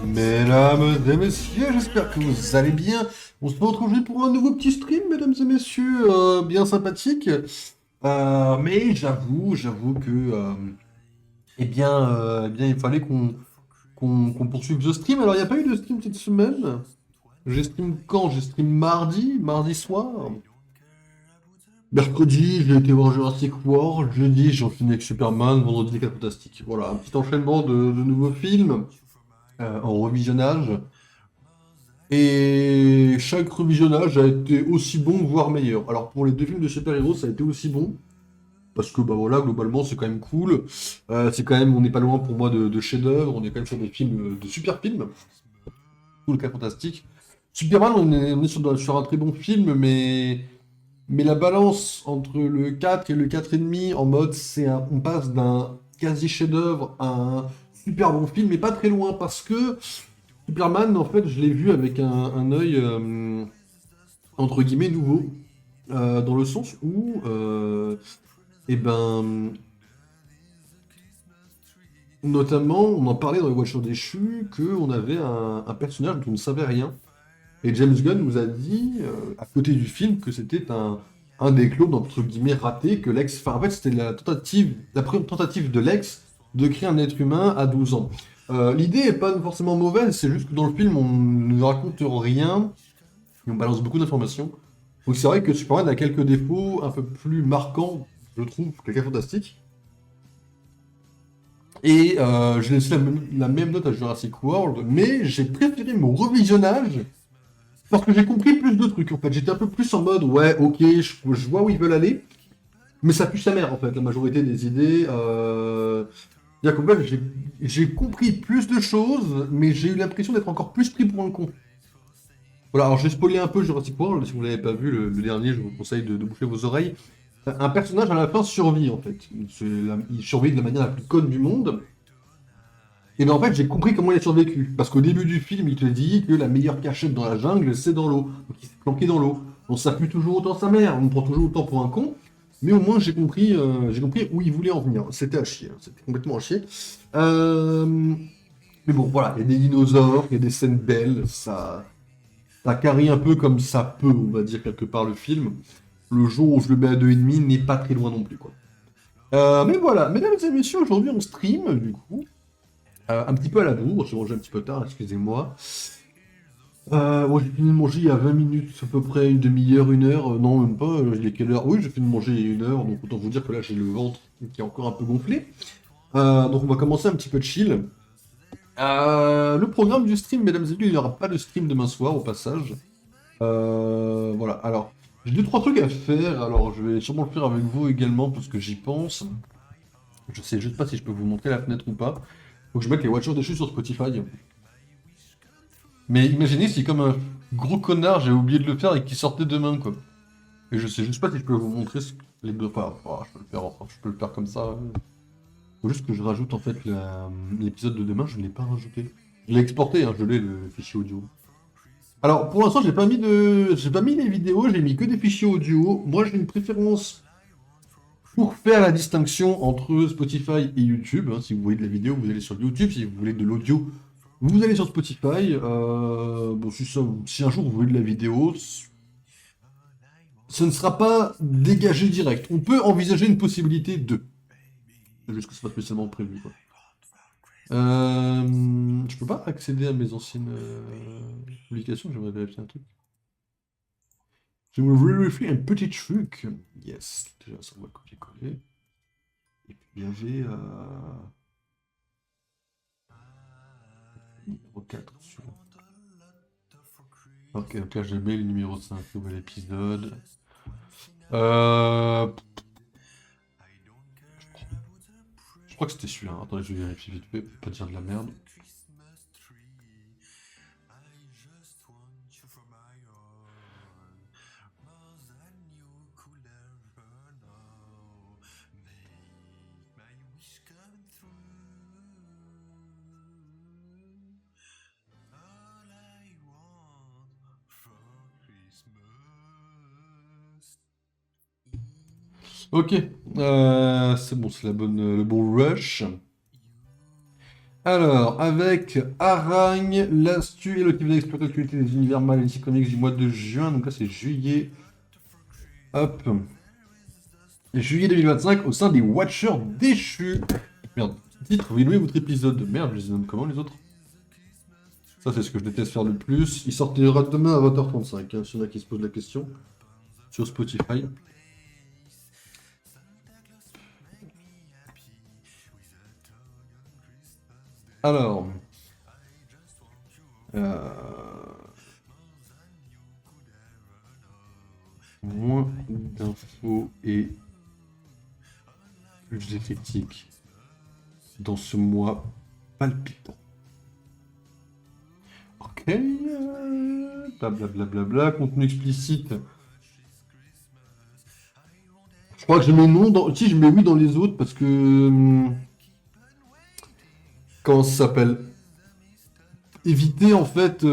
Mesdames et messieurs, j'espère que vous allez bien. On se retrouve aujourd'hui pour un nouveau petit stream, mesdames et messieurs, bien sympathique. Mais j'avoue que, eh bien, il fallait qu'on poursuive ce stream. Alors, il n'y a pas eu de stream cette semaine. J'ai stream quand? J'ai stream mardi soir. Mercredi, j'ai été voir Jurassic World. Jeudi, j'ai enchaîné avec Superman. Vendredi, les 4 Fantastiques. Voilà, un petit enchaînement de nouveaux films en revisionnage. Et chaque revisionnage a été aussi bon, voire meilleur. Alors pour les deux films de super-héros, ça a été aussi bon. Parce que bah voilà, globalement, c'est quand même cool. C'est quand même, on n'est pas loin pour moi de chef-d'œuvre. On est quand même sur des films, de super films. Tout le cas fantastique. Superman, on est sur un très bon film, mais la balance entre le 4 et le 4,5 en mode, on passe d'un quasi chef-d'œuvre à un super bon film, mais pas très loin parce que Superman, en fait, je l'ai vu avec un œil entre guillemets nouveau, dans le sens où, eh ben, notamment, on en parlait dans les Voitures déchues, qu'on avait un personnage dont on ne savait rien. Et James Gunn nous a dit, à côté du film, que c'était un des clones, entre guillemets, ratés, que Lex... Enfin, en fait, c'était la première tentative de Lex de créer un être humain à 12 ans. L'idée est pas forcément mauvaise, c'est juste que dans le film, on ne raconte rien, et on balance beaucoup d'informations. Donc c'est vrai que Superman a quelques défauts un peu plus marquants, je trouve, que les Quatre Fantastiques. Et j'ai laissé la même note à Jurassic World, mais j'ai préféré mon revisionnage parce que j'ai compris plus de trucs. En fait, j'étais un peu plus en mode, ouais, ok, je vois où ils veulent aller, mais ça pue sa mère, en fait, la majorité des idées. C'est-à-dire qu'en fait, j'ai compris plus de choses, mais j'ai eu l'impression d'être encore plus pris pour un con. Voilà, alors je vais spoiler un peu Jurassic World, si vous l'avez pas vu, le dernier, je vous conseille de boucher vos oreilles. Un personnage à la fin survit en fait. Il survit de la manière la plus conne du monde. Et bien en fait j'ai compris comment il a survécu. Parce qu'au début du film il te dit que la meilleure cachette dans la jungle c'est dans l'eau. Donc il s'est planqué dans l'eau. On s'appuie toujours autant sa mère, on me prend toujours autant pour un con. Mais au moins j'ai compris où il voulait en venir. C'était à chier, hein. C'était complètement à chier. Euh, Mais bon voilà, il y a des dinosaures, il y a des scènes belles, ça carry un peu comme ça peut, on va dire quelque part le film. Le jour où je le mets à 2,5 n'est pas très loin non plus, quoi. Mais voilà, mesdames et messieurs, aujourd'hui on stream, du coup, un petit peu à la bourre, j'ai mangé un petit peu tard, excusez-moi. Moi j'ai fini de manger il y a 20 minutes, à peu près une demi-heure, une heure, non même pas, il est quelle heure? Oui, j'ai fini de manger il y a une heure, donc autant vous dire que là j'ai le ventre qui est encore un peu gonflé. Donc on va commencer un petit peu de chill. Le programme du stream, mesdames et messieurs, il n'y aura pas de stream demain soir au passage. Voilà, alors, j'ai deux, trois trucs à faire, alors je vais sûrement le faire avec vous également parce que j'y pense. Je sais juste pas si je peux vous montrer la fenêtre ou pas. Faut que je mette les voitures déchues sur Spotify. Mais imaginez si comme un gros connard j'ai oublié de le faire et qu'il sortait demain quoi. Et je sais juste pas si je peux vous montrer les deux. Enfin, je peux le faire comme ça. Faut juste que je rajoute en fait l'épisode de demain, je ne l'ai pas rajouté. Je l'ai exporté, hein, je l'ai le fichier audio. Alors, pour l'instant, j'ai pas mis les vidéos, j'ai mis que des fichiers audio. Moi, j'ai une préférence pour faire la distinction entre Spotify et YouTube. Hein. Si vous voulez de la vidéo, vous allez sur YouTube. Si vous voulez de l'audio, vous allez sur Spotify. Bon, si un jour vous voulez de la vidéo, ce ne sera pas dégagé direct. On peut envisager une possibilité de. C'est juste que c'est pas spécialement prévu, quoi. Je peux pas accéder à mes anciennes publications, j'aimerais vérifier un truc. Je vais vérifier un petit truc. Yes, déjà ça on va copier-coller. Et puis il y avait numéro 4 sur. Ok, donc là j'ai mis le numéro 5, nouvel épisode. Euh... Je crois que c'était celui-là. Attendez, je vais vérifier vite fait, pour pas dire de la merde. Ok, c'est bon, c'est le bon rush. Alors, avec Harang, l'astu et le type d'exploiter l'actualité des univers Malaisie Comics du mois de juin. Donc là, c'est juillet. Hop. Juillet 2025 au sein des Watchers déchus. Merde. Titre, vous louez votre épisode. Merde, je les nomme comment les autres? Ça, c'est ce que je déteste faire le plus. Il sortira demain à 20h35, hein, s'il y en a qui se posent la question. Sur Spotify. Alors. Moins d'infos et plus de critiques dans ce mois palpitant. Ok. Blablabla. Contenu explicite. Je crois que je mets non dans... Si, je mets oui dans les autres parce que... Comment ça s'appelle? Éviter en fait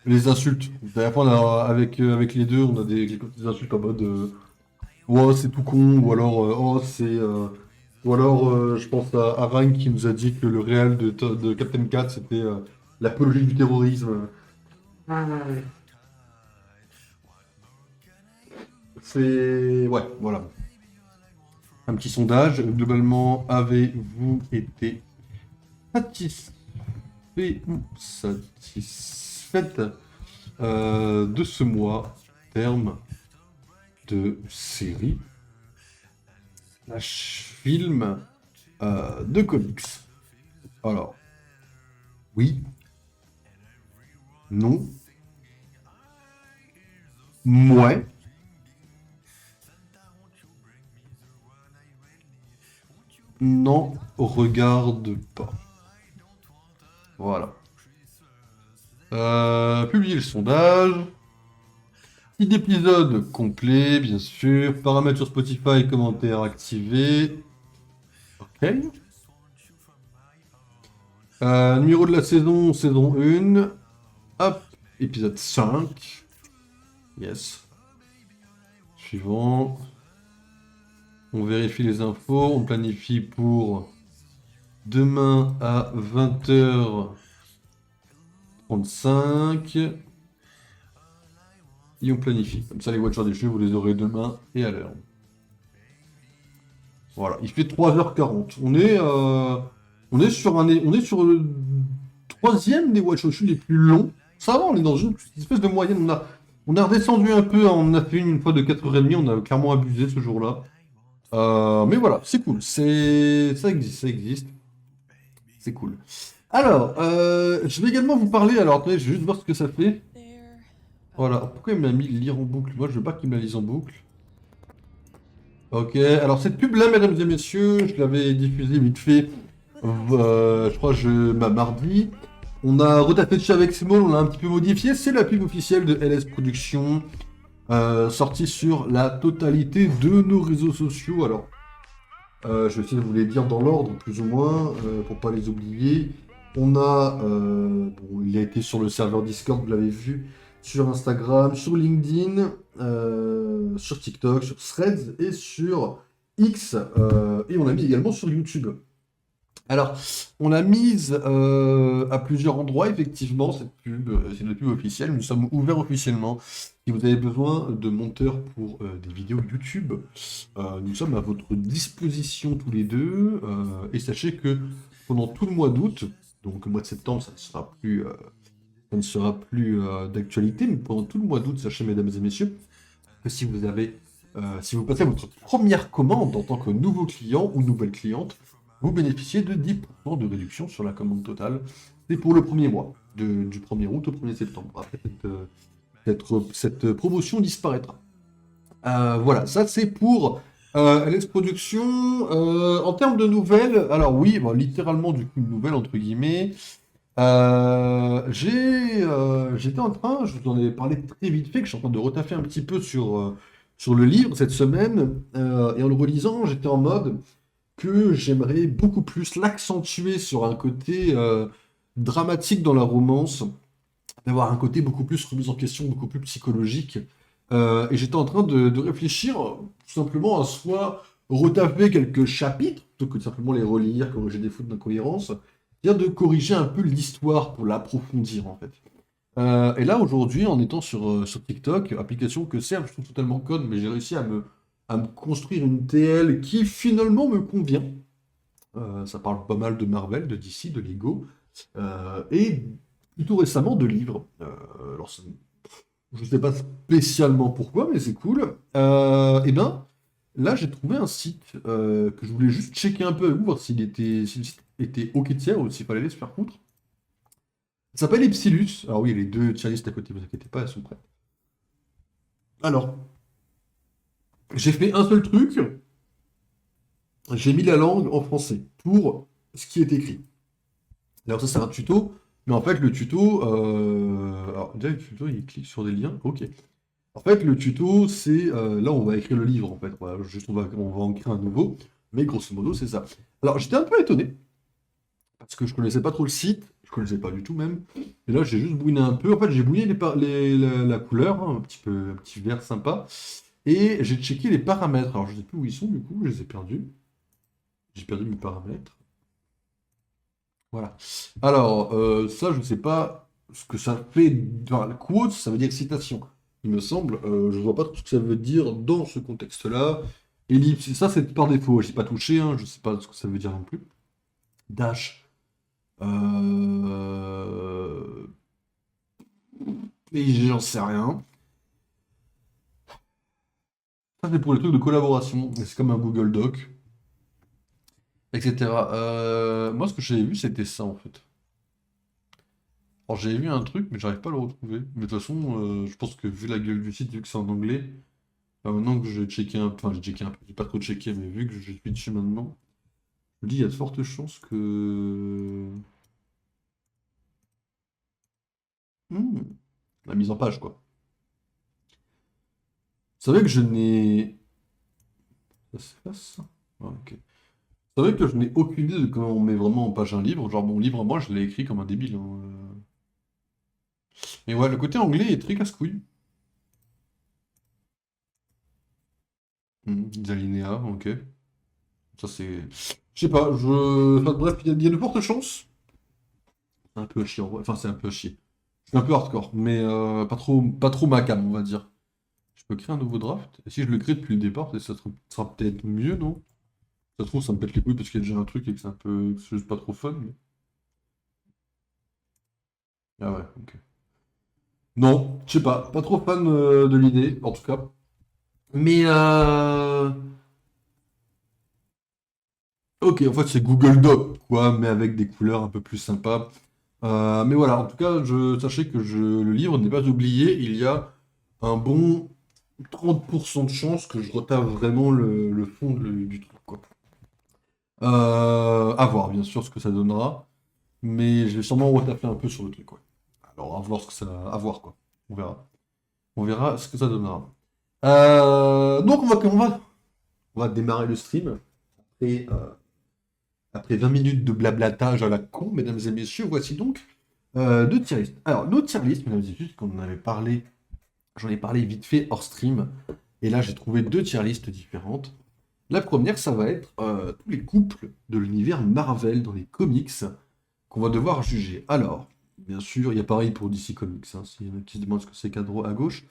les insultes. D'ailleurs, avec les deux, on a des insultes en mode oh, c'est tout con, ou alors oh, c'est. Ou alors, je pense à Rang qui nous a dit que le réel de Captain Cat c'était l'apologie du terrorisme. C'est. Ouais, voilà. Un petit sondage. Globalement, avez-vous été satisfait ou satisfaite de ce mois en termes de série, film, de comics? Alors, oui, non, mouais, non, regarde pas. Voilà. Publier le sondage. Petit épisode complet, bien sûr. Paramètres sur Spotify, commentaires activés. Ok. Numéro de la saison, saison 1. Hop, épisode 5. Yes. Suivant. On vérifie les infos. On planifie pour demain à 20h35. Et on planifie. Comme ça, les Watchers des Cheveux, vous les aurez demain et à l'heure. Voilà, il fait 3h40. On est sur le troisième des Watch Show les plus longs. Ça va, on est dans une espèce de moyenne. On a redescendu un peu, hein. On a fait une fois de 4h30, on a clairement abusé ce jour-là. Mais voilà, c'est cool. Ça existe. C'est cool. Alors, je vais également vous parler. Alors, attendez, je vais juste voir ce que ça fait. Voilà, pourquoi il m'a mis lire en boucle? Moi, je veux pas qu'il me la lise en boucle. Ok, alors cette pub-là, mesdames et messieurs, je l'avais diffusée vite fait, je crois, mardi. On a retapé dessus avec Small, on l'a un petit peu modifié. C'est la pub officielle de LS Productions, sortie sur la totalité de nos réseaux sociaux. Alors, je vais essayer de vous les dire dans l'ordre, plus ou moins, pour pas les oublier. On a, bon, il a été sur le serveur Discord, vous l'avez vu, sur Instagram, sur LinkedIn, sur TikTok, sur Threads et sur X. Et on l'a mis également sur YouTube. Alors, on l'a mise à plusieurs endroits, effectivement, cette pub, c'est une pub officielle. Nous sommes ouverts officiellement. Si vous avez besoin de monteurs pour des vidéos YouTube, nous sommes à votre disposition tous les deux. Et sachez que pendant tout le mois d'août, donc le mois de septembre, ça ne sera plus d'actualité, mais pendant tout le mois d'août, sachez, mesdames et messieurs, que si vous passez votre première commande en tant que nouveau client ou nouvelle cliente, vous bénéficiez de 10% de réduction sur la commande totale. C'est pour le premier mois, du 1er août au 1er septembre. Après, cette promotion disparaîtra. Voilà, ça c'est pour LS Productions. En termes de nouvelles, alors oui, bon, littéralement du coup une nouvelle entre guillemets. J'étais en train, je vous en ai parlé très vite fait, que je suis en train de retaffer un petit peu sur le livre cette semaine, et en le relisant, j'étais en mode que j'aimerais beaucoup plus l'accentuer sur un côté dramatique dans la romance, d'avoir un côté beaucoup plus remise en question, beaucoup plus psychologique. Et j'étais en train de réfléchir tout simplement à soit retaffer quelques chapitres, plutôt que de simplement les relire, corriger des fautes d'incohérence, c'est-à-dire de corriger un peu l'histoire pour l'approfondir, en fait. Et là, aujourd'hui, en étant sur TikTok, application que certes, je trouve totalement conne, mais j'ai réussi à me construire une TL qui finalement me convient. Ça parle pas mal de Marvel, de DC, de Lego, et plutôt récemment de livres. Alors, je sais pas spécialement pourquoi, mais c'est cool. Et ben, là, j'ai trouvé un site que je voulais juste checker un peu avec vous, voir si le site était OK de tiers ou s'il fallait aller se faire foutre. Ça s'appelle Epsilus. Alors oui, les deux tier listes à côté, vous inquiétez pas, elles sont prêtes. Alors, j'ai fait un seul truc, j'ai mis la langue en français pour ce qui est écrit. Alors ça, c'est un tuto, mais en fait, le tuto... Alors, déjà, le tuto, il clique sur des liens, ok. En fait, le tuto, c'est... là, on va écrire le livre, en fait. Voilà, juste, on va en créer un nouveau, mais grosso modo, c'est ça. Alors, j'étais un peu étonné, parce que je connaissais pas trop le site, je connaissais pas du tout même. Et là, j'ai juste bouiné un peu. En fait, j'ai bouiné la couleur, hein, un petit vert sympa. Et j'ai checké les paramètres. Alors, je sais plus où ils sont, du coup, je les ai perdus. J'ai perdu mes paramètres. Voilà. Alors, ça, je ne sais pas ce que ça fait. Enfin, quote, ça veut dire citation. Il me semble. Je ne vois pas trop ce que ça veut dire dans ce contexte-là. Ellipse, ça, c'est par défaut. J'ai pas touché, hein, je ne sais pas ce que ça veut dire non plus. Dash. Euh... Et j'en sais rien. Ça, c'est pour les trucs de collaboration. C'est comme un Google Doc, etc. Moi, ce que j'avais vu, c'était ça, en fait. Alors, j'avais vu un truc, mais j'arrive pas à le retrouver. Mais de toute façon, je pense que vu la gueule du site, vu que c'est en anglais, maintenant que j'ai checké un peu, enfin, j'ai checké un peu, j'ai pas trop checké, mais vu que je suis dessus maintenant, je me dis, il y a de fortes chances que... Hmm, la mise en page, quoi. C'est vrai que je n'ai... Ça se passe, ça? Ah, ok. C'est vrai que je n'ai aucune idée de comment on met vraiment en page un livre. Genre, mon livre, moi, je l'ai écrit comme un débile, hein. Mais ouais, le côté anglais est très casse-couille. Des alinéas, ok. Ça, c'est... Je sais pas, enfin, bref, il y a de fortes chances. C'est un peu à chier, en vrai. Enfin, c'est un peu à chier. C'est un peu hardcore, mais pas trop ma cam, on va dire. Je peux créer un nouveau draft, et si je le crée depuis le départ, ça sera peut-être mieux, non? Ça se trouve, ça me pète les couilles parce qu'il y a déjà un truc et que c'est un peu... que c'est juste pas trop fun, mais... Ah ouais, ok. Non, je sais pas trop fan de l'idée, en tout cas. Mais ok, en fait c'est Google Doc, quoi, mais avec des couleurs un peu plus sympas. Mais voilà, en tout cas, sachez que le livre n'est pas oublié, il y a un bon 30% de chance que je retape vraiment le fond du truc, quoi. À voir, bien sûr, ce que ça donnera, mais je vais sûrement retaper un peu sur le truc, quoi. Alors, à voir ce que ça... à voir, quoi. On verra. On verra ce que ça donnera. Donc, on va démarrer le stream. Et, après 20 minutes de blablatage à la con, mesdames et messieurs, voici donc deux tier lists. Alors, nos tier lists, mesdames et messieurs, qu'on en avait parlé, j'en ai parlé vite fait hors stream, et là j'ai trouvé deux tier lists différentes. La première, ça va être tous les couples de l'univers Marvel dans les comics qu'on va devoir juger. Alors, bien sûr, il y a pareil pour DC Comics, hein, s'il y en a qui se demandent ce que c'est qu'à à gauche.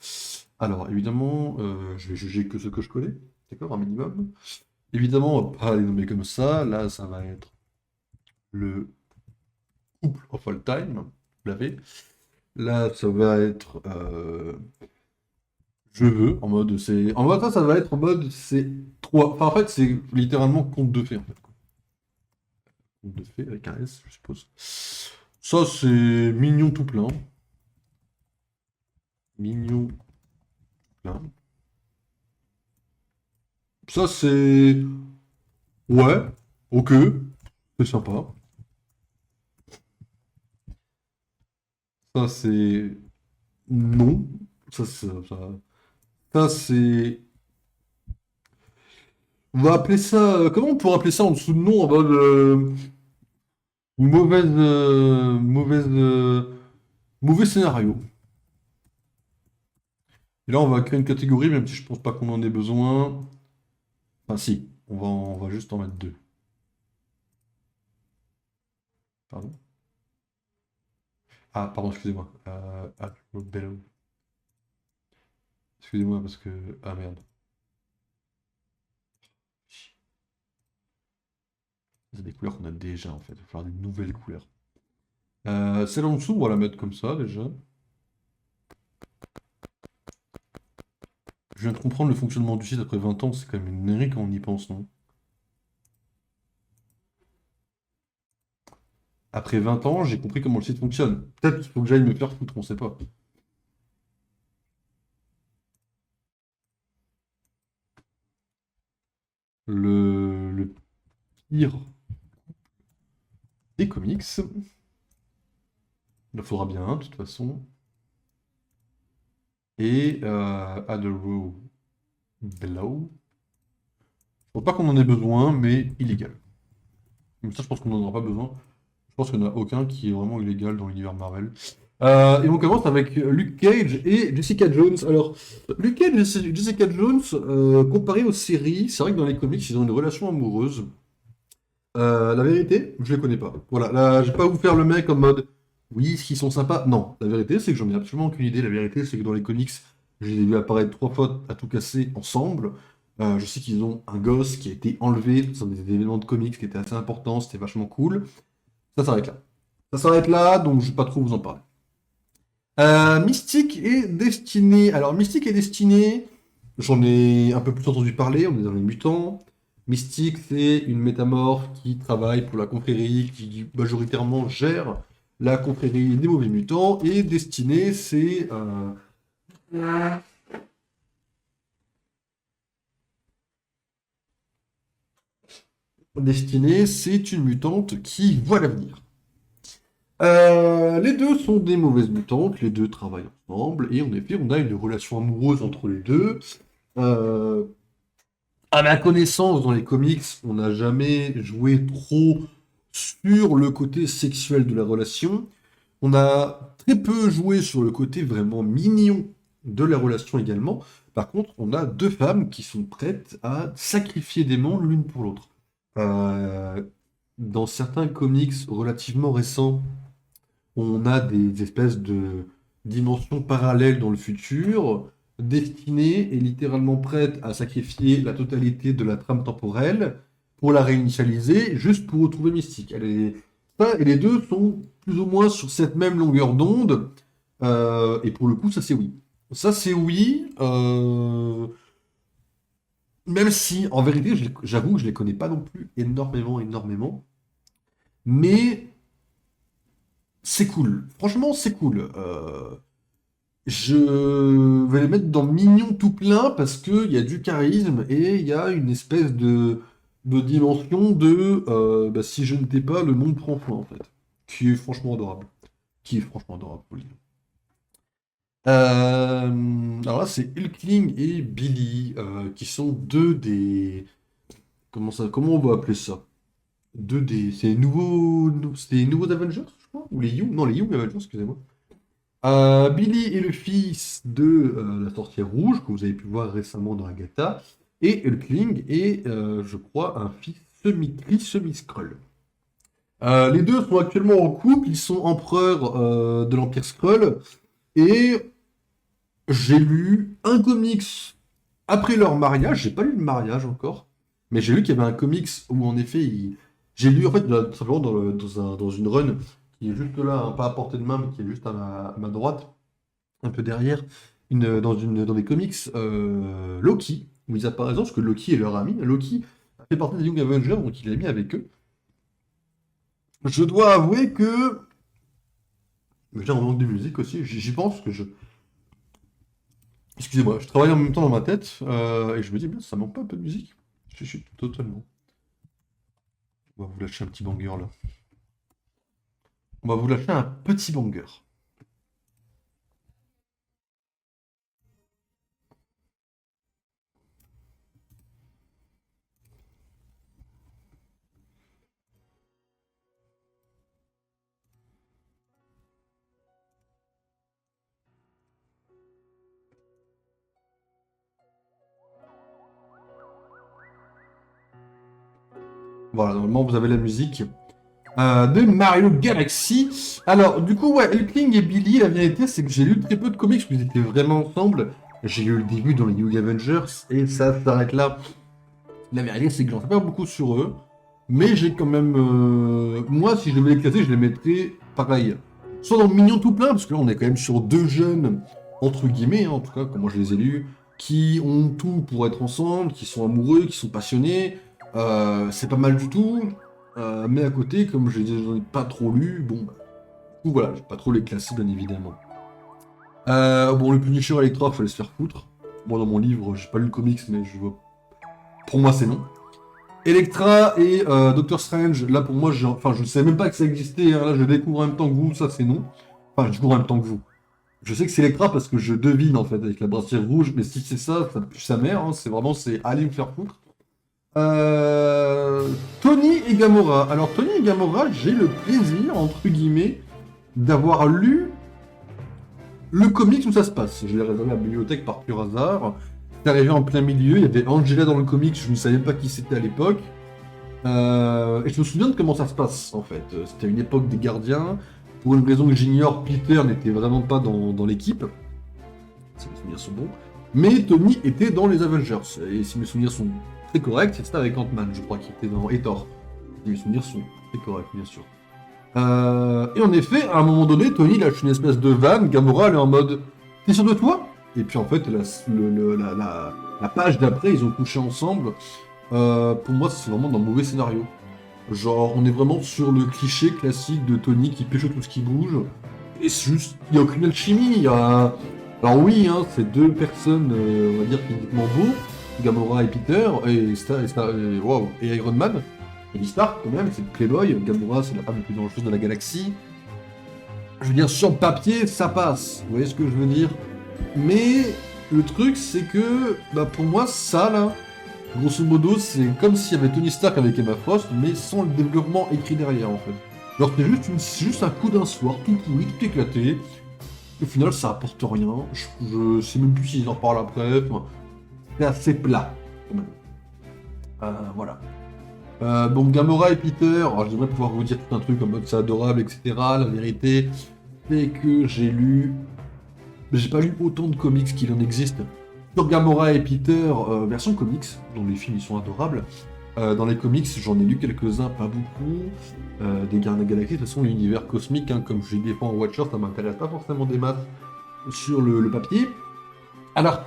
Alors, évidemment, je vais juger que ce que je connais, d'accord, un minimum. Évidemment, on va pas les nommer comme ça. Là, ça va être le couple of all time. Vous l'avez. Là, ça va être je veux, en mode c'est. En mode ça va être en mode c'est trois. Enfin, en fait, c'est littéralement conte de fées, en fait. Conte de fées avec un S, je suppose. Ça, c'est mignon tout plein. Mignon tout plein. Ça, c'est. Ouais, ok, c'est sympa. Ça, c'est. Non. Ça, c'est. On va appeler ça. Comment on pourrait appeler ça en dessous de nom en mode. Mauvaise. Mauvais scénario. Et là, on va créer une catégorie, même si je pense pas qu'on en ait besoin. Enfin, si. on va juste en mettre deux. Pardon? Ah, pardon, excusez-moi. Bello. Excusez-moi parce que... Ah merde. C'est des couleurs qu'on a déjà en fait. Il va falloir des nouvelles couleurs. Celle en dessous, on va la mettre comme ça déjà. Je viens de comprendre le fonctionnement du site après 20 ans, c'est quand même une dinguerie quand on y pense, non? Après 20 ans, j'ai compris comment le site fonctionne. Peut-être qu'il faut que j'aille me faire foutre, on sait pas. Le pire des comics. Il en faudra bien un, de toute façon. Et Add a Row Below. Je pense pas qu'on en ait besoin, mais illégal. Mais ça, je pense qu'on n'en aura pas besoin. Je pense qu'il n'y en a aucun qui est vraiment illégal dans l'univers Marvel. Et on commence avec Luke Cage et Jessica Jones. Alors, Luke Cage et Jessica Jones, comparé aux séries, c'est vrai que dans les comics, ils ont une relation amoureuse. La vérité, je les connais pas. Voilà, là, je vais pas vous faire le mec en mode oui, ils sont sympas. Non, la vérité, c'est que j'en ai absolument aucune idée. La vérité, c'est que dans les comics, je les ai vus apparaître trois fois à tout casser ensemble. Je sais qu'ils ont un gosse qui a été enlevé dans des événements de comics qui étaient assez importants, c'était vachement cool. Ça s'arrête là. Ça s'arrête là, donc je vais pas trop vous en parler. Mystique et Destinée. Alors, Mystique et Destinée, j'en ai un peu plus entendu parler, on est dans les mutants. Mystique, c'est une métamorphe qui travaille pour la confrérie, qui majoritairement gère la confrérie des mauvais mutants. Et Destinée, c'est... Destinée, c'est une mutante qui voit l'avenir. Les deux sont des mauvaises mutantes, les deux travaillent ensemble, et en effet, on a une relation amoureuse entre les deux. Euh, À ma connaissance, dans les comics, on n'a jamais joué trop sur le côté sexuel de la relation. On a très peu joué sur le côté vraiment mignon de la relation également. Par contre, on a deux femmes qui sont prêtes à sacrifier des mondes l'une pour l'autre. Euh, dans certains comics relativement récents, on a des espèces de dimensions parallèles dans le futur. Destinée est littéralement prête à sacrifier la totalité de la trame temporelle pour la réinitialiser, juste pour retrouver Mystique. Ça, et les deux sont plus ou moins sur cette même longueur d'onde. Et pour le coup, ça c'est oui. Ça c'est oui. Même si, en vérité, j'avoue que je les connais pas non plus énormément, énormément. Mais c'est cool. Franchement, c'est cool. Je vais les mettre dans mignon tout plein parce qu'il y a du charisme et il y a une espèce de dimension de bah, si je ne t'ai pas, le monde prend fin en fait. Qui est franchement adorable. Qui est franchement adorable, faut le dire. Alors là, c'est Hulkling et Billy qui sont deux des. Comment on va appeler ça? Deux des. C'est les nouveaux Avengers, je crois? Ou les Young? Non, les Young Avengers, excusez-moi. Billy est le fils de la sorcière rouge, que vous avez pu voir récemment dans Agatha, et Hulkling est, je crois, un fils semi-Kree, semi-Skrull. Les deux sont actuellement en couple, ils sont empereurs de l'Empire Skrull, et j'ai lu un comics après leur mariage, j'ai pas lu le mariage encore, mais j'ai lu qu'il y avait un comics où en effet, j'ai lu en fait tout simplement dans une run qui est juste là, pas à portée de main, mais qui est juste à ma droite, un peu derrière, dans des comics Loki, où ils apparaissent, parce que Loki est leur ami. Loki fait partie des Young Avengers, donc il est mis avec eux. Je dois avouer que. J'ai un manque de musique aussi, j'y pense que je. Excusez-moi, je travaille en même temps dans ma tête, et je me dis, bien, ça manque pas un peu de musique. Je suis totalement. On va vous lâcher un petit banger là. On va vous lâcher un petit banger. Voilà, normalement vous avez la musique de Mario Galaxy. Alors, du coup, ouais, Hulkling et Billy, la vérité, c'est que j'ai lu très peu de comics où ils étaient vraiment ensemble. J'ai lu le début dans les Young Avengers, et ça s'arrête là. La vérité, c'est que j'en sais pas beaucoup sur eux, mais j'ai quand même... moi, si je devais les classer, je les mettrais pareil. Soit dans Mignon tout plein, parce que là, on est quand même sur deux jeunes, entre guillemets, hein, en tout cas, comment je les ai lus, qui ont tout pour être ensemble, qui sont amoureux, qui sont passionnés. C'est pas mal du tout. Mais à côté, comme j'en ai pas trop lu, bon, bah, du coup, voilà, j'ai pas trop les classer, bien évidemment. Bon, le Punisher Electra, fallait se faire foutre. Moi, dans mon livre, j'ai pas lu le comics, mais je vois... Pour moi, c'est non. Electra et Doctor Strange, là pour moi, enfin je savais même pas que ça existait, hein, là je découvre en même temps que vous, ça c'est non. Enfin je découvre en même temps que vous. Je sais que c'est Electra parce que je devine en fait avec la brassière rouge, mais si c'est ça, ça pue sa mère, hein, c'est vraiment, c'est aller me faire foutre. Tony et Gamora. Alors Tony et Gamora, j'ai le plaisir, entre guillemets, d'avoir lu le comics où ça se passe. Je l'ai réservé à la bibliothèque par pur hasard. C'est arrivé en plein milieu, il y avait Angela dans le comics, je ne savais pas qui c'était à l'époque. Et je me souviens de comment ça se passe, en fait. C'était une époque des gardiens. Pour une raison que j'ignore, Peter n'était vraiment pas dans l'équipe. Si mes souvenirs sont bons. Mais Tony était dans les Avengers. Et si mes souvenirs sont très corrects, c'était avec Ant-Man, je crois, qui était dans... Et Thor. Si mes souvenirs sont très corrects, bien sûr. Et en effet, à un moment donné, Tony lâche une espèce de vanne, Gamora elle est en mode « T'es sûr de toi ?» Et puis en fait, la page d'après, ils ont couché ensemble. Pour moi, c'est vraiment dans mauvais scénario. Genre, on est vraiment sur le cliché classique de Tony qui pêche tout ce qui bouge. Et c'est juste, il n'y a aucune alchimie. Alors oui, hein, c'est deux personnes, on va dire, physiquement beaux, Gamora et Peter, et Iron Man. Et Stark, quand même, c'est le Playboy. Gamora, c'est la femme la plus dangereuse de la galaxie. Je veux dire, sur le papier, ça passe. Vous voyez ce que je veux dire? Mais le truc, c'est que, bah, pour moi, ça, là, grosso modo, c'est comme s'il y avait Tony Stark avec Emma Frost, mais sans le développement écrit derrière, en fait. Genre, c'est juste un coup d'un soir, tout pourri, tout éclaté. Au final, ça apporte rien. Je sais même plus s'ils en parlent après. Enfin, c'est assez plat, quand même. Voilà. Bon, Gamora et Peter, alors je devrais pouvoir vous dire tout un truc en mode c'est adorable, etc. La vérité, c'est que j'ai lu... Mais j'ai pas lu autant de comics qu'il en existe. Sur Gamora et Peter, version comics, dont les films ils sont adorables. Dans les comics, j'en ai lu quelques-uns, pas beaucoup. Des Gardiens de la Galaxie, de toute façon, l'univers cosmique, hein, comme je l'ai défendu en Watcher, ça m'intéresse pas forcément des maths sur le papier. Alors,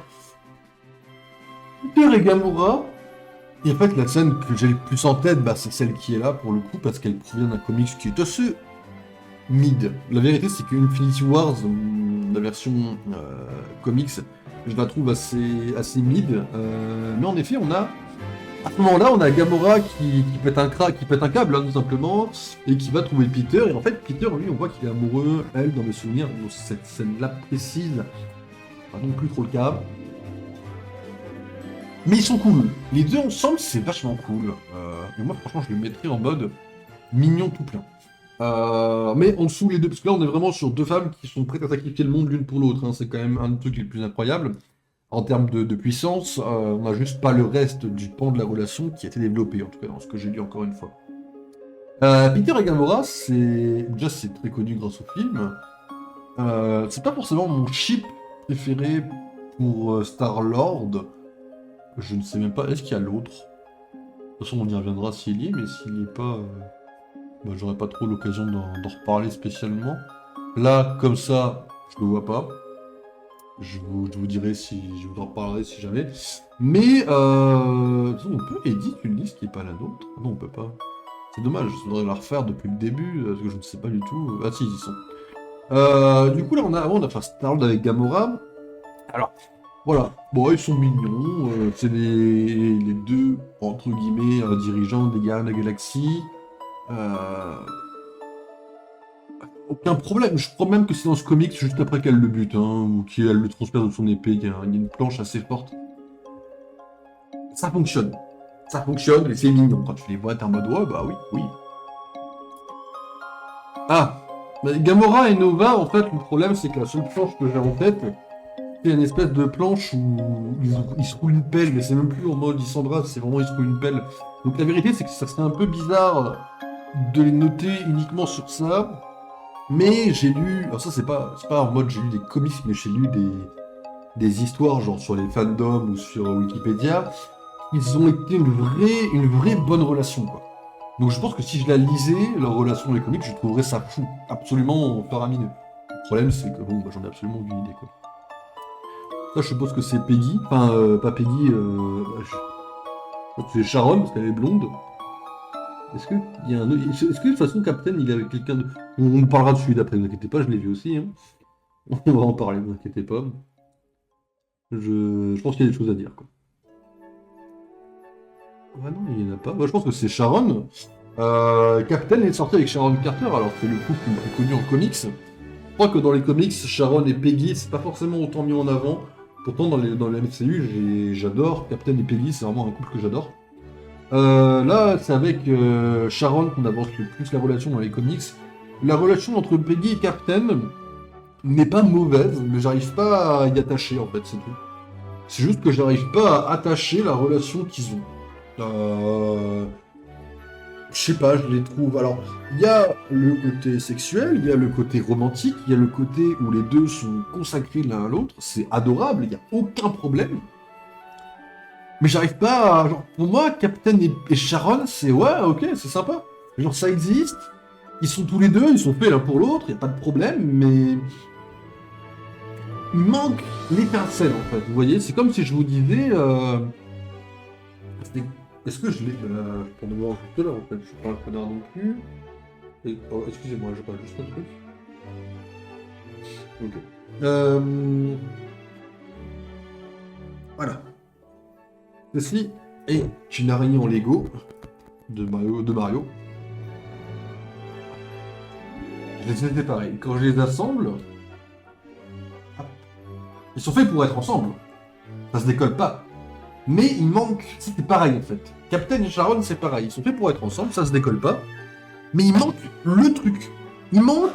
Peter et Gamora, et en fait, la scène que j'ai le plus en tête, bah, c'est celle qui est là, pour le coup, parce qu'elle provient d'un comics qui est assez mid. La vérité, c'est que Infinity Wars, la version comics, je la trouve assez mid. Mais en effet, à ce moment-là, on a Gamora qui pète un câble, hein, tout simplement, et qui va trouver Peter. Et en fait, Peter, lui, on voit qu'il est amoureux, elle, dans mes souvenirs, dans cette scène-là précise, pas non plus trop le cas. Mais ils sont cool. Les deux ensemble, c'est vachement cool. Et moi, franchement, je les mettrais en mode mignon tout plein. Mais en dessous, les deux, parce que là, on est vraiment sur deux femmes qui sont prêtes à sacrifier le monde l'une pour l'autre. Hein. C'est quand même un des trucs les plus incroyables. En termes de puissance, on n'a juste pas le reste du pan de la relation qui a été développé, en tout cas dans ce que j'ai lu encore une fois. Peter et Gamora, déjà c'est très connu grâce au film. C'est pas forcément mon ship préféré pour Star-Lord. Je ne sais même pas, est-ce qu'il y a l'autre? De toute façon, on y reviendra s'il y est, mais s'il n'y est pas, bah, j'aurai pas trop l'occasion d'en reparler spécialement. Là, comme ça, je le vois pas. Je vous dirai si je vous en reparlerai si jamais. Mais, on peut éditer une liste qui n'est pas la nôtre. Non, on peut pas. C'est dommage, je voudrais la refaire depuis le début, parce que je ne sais pas du tout. Ah si, ils y sont. Du coup, là, on a fait Star-Lord avec Gamora. Alors, voilà, bon, ils sont mignons, c'est les deux, entre guillemets, dirigeants des Gardiens de la Galaxie. Aucun problème, je crois même que c'est dans ce comics juste après qu'elle le bute, hein, ou qu'elle le transperce de son épée, il y a une planche assez forte. Ça fonctionne, et c'est mignon. Quand tu les vois, t'es en mode, ouais, bah oui, oui. Ah, bah, Gamora et Nova, en fait, le problème, c'est que la seule planche que j'ai en tête, c'est une espèce de planche où ils se roulent une pelle, mais c'est même plus en mode ils s'embrassent, c'est vraiment ils se roulent une pelle. Donc la vérité, c'est que ça serait un peu bizarre de les noter uniquement sur ça. Mais j'ai lu, alors ça c'est pas en mode j'ai lu des comics, mais j'ai lu des histoires genre sur les fandoms ou sur Wikipédia. Ils ont été une vraie bonne relation, quoi. Donc je pense que si je la lisais, leur relation dans les comics, je trouverais ça fou, absolument faramineux. Le problème c'est que bon, bah, j'en ai absolument aucune idée, quoi. Ça je suppose que c'est Peggy, enfin pas Peggy, je pense que c'est Sharon parce qu'elle est blonde. Est-ce que il y a un autre... Est-ce que de toute façon Captain il est avec quelqu'un de... On parlera de celui d'après, ne vous inquiétez pas, je l'ai vu aussi. Hein. On va en parler, ne vous inquiétez pas. Je pense qu'il y a des choses à dire, quoi. Ouais, non, il n'y en a pas. Moi, je pense que c'est Sharon. Captain est sorti avec Sharon Carter, alors que c'est le couple le plus connu en comics. Je crois que dans les comics, Sharon et Peggy, c'est pas forcément autant mis en avant. Pourtant, dans les MCU, j'adore Captain et Peggy, c'est vraiment un couple que j'adore. Là, c'est avec Sharon qu'on avance le plus la relation dans les comics. La relation entre Peggy et Captain n'est pas mauvaise, mais j'arrive pas à y attacher, en fait, c'est tout. C'est juste que j'arrive pas à attacher la relation qu'ils ont. Je sais pas, je les trouve. Alors, il y a le côté sexuel, il y a le côté romantique, il y a le côté où les deux sont consacrés l'un à l'autre. C'est adorable, il n'y a aucun problème. Mais j'arrive pas à... Genre, pour moi, Captain et Sharon, c'est ouais, ok, c'est sympa. Genre, ça existe. Ils sont tous les deux, ils sont faits l'un pour l'autre, il n'y a pas de problème, mais... Il manque l'étincelle, en fait. Vous voyez, c'est comme si je vous disais... Est-ce que je l'ai... pour me voir tout à l'heure, en fait. Je suis pas un connard non plus. Et... Oh, excusez-moi, je parle juste un truc. Ok. Voilà. Ceci est une araignée en Lego de Mario. C'était pareil. Quand je les assemble, ils sont faits pour être ensemble. Ça se décolle pas. Mais il manque... C'était pareil en fait. Captain et Sharon, c'est pareil. Ils sont faits pour être ensemble, ça se décolle pas. Mais il manque le truc. Il manque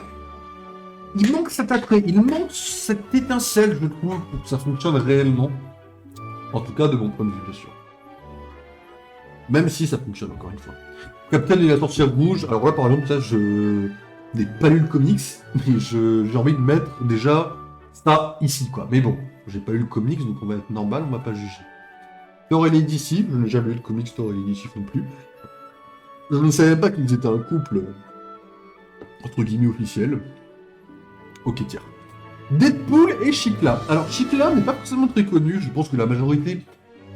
cet attrait. Il manque cette étincelle, je trouve, pour que ça fonctionne réellement. En tout cas, de mon point de vue, bien sûr. Même si ça fonctionne, encore une fois. Captain et la sorcière rouge. Alors là, par exemple, ça, je n'ai pas lu le comics, mais j'ai envie de mettre déjà ça ici, quoi. Mais bon, j'ai pas lu le comics, donc on va être normal, on va pas juger. Thor et Lady Sif, je n'ai jamais lu le comics Thor et Lady Sif non plus. Je ne savais pas qu'ils étaient un couple, entre guillemets, officiel. Ok, tiens. Deadpool et Chicla. Alors, Chicla n'est pas forcément très connu, je pense que la majorité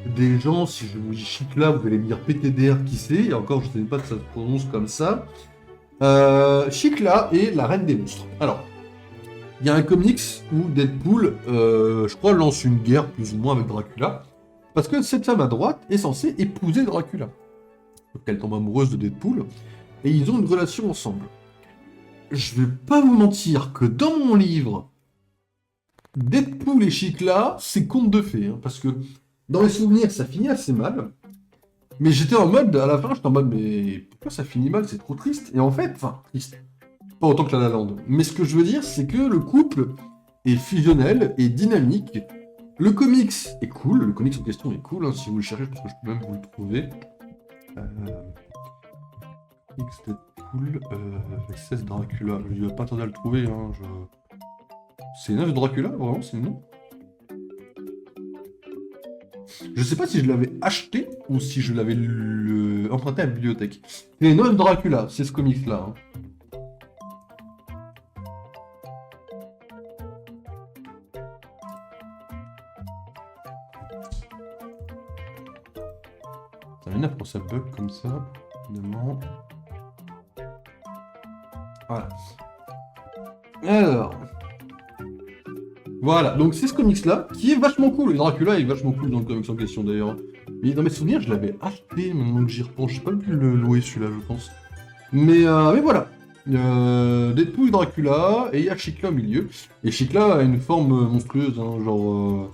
des gens, si je vous dis Chicla, vous allez me dire PTDR qui c'est, et encore, je ne sais pas que ça se prononce comme ça. Chicla est la reine des monstres. Alors, il y a un comics où Deadpool, je crois, lance une guerre plus ou moins avec Dracula, parce que cette femme à droite est censée épouser Dracula. Donc elle tombe amoureuse de Deadpool, et ils ont une relation ensemble. Je vais pas vous mentir que dans mon livre, Deadpool et Chicla, c'est conte de fées, hein, parce que dans les souvenirs, ça finit assez mal. Mais j'étais en mode, à la fin, j'étais en mode, mais pourquoi ça finit mal? C'est trop triste. Et en fait, enfin, triste. Pas autant que La La Land. Mais ce que je veux dire, c'est que le couple est fusionnel et dynamique. Le comics est cool, le comics en question est cool, hein, si vous le cherchez, je pense que je peux même vous le trouver. Comics Deadpool, SS Dracula. Je vais pas tarder à le trouver, hein, C'est une œuvre de Dracula, vraiment, c'est le nom? Je sais pas si je l'avais acheté ou si je l'avais emprunté à la bibliothèque. C'est une œuvre de Dracula, c'est ce comics-là. Hein. Ça m'énerve quand ça bug comme ça, finalement. Voilà. Alors... Voilà, donc c'est ce comics-là, qui est vachement cool, et Dracula est vachement cool dans le comics en question d'ailleurs. Mais dans mes souvenirs, je l'avais acheté, maintenant que j'y repense, je sais pas pu le louer celui-là, je pense. Mais voilà. Deadpool et Dracula, et il y a Chicla au milieu. Et Chicla a une forme monstrueuse, hein, genre...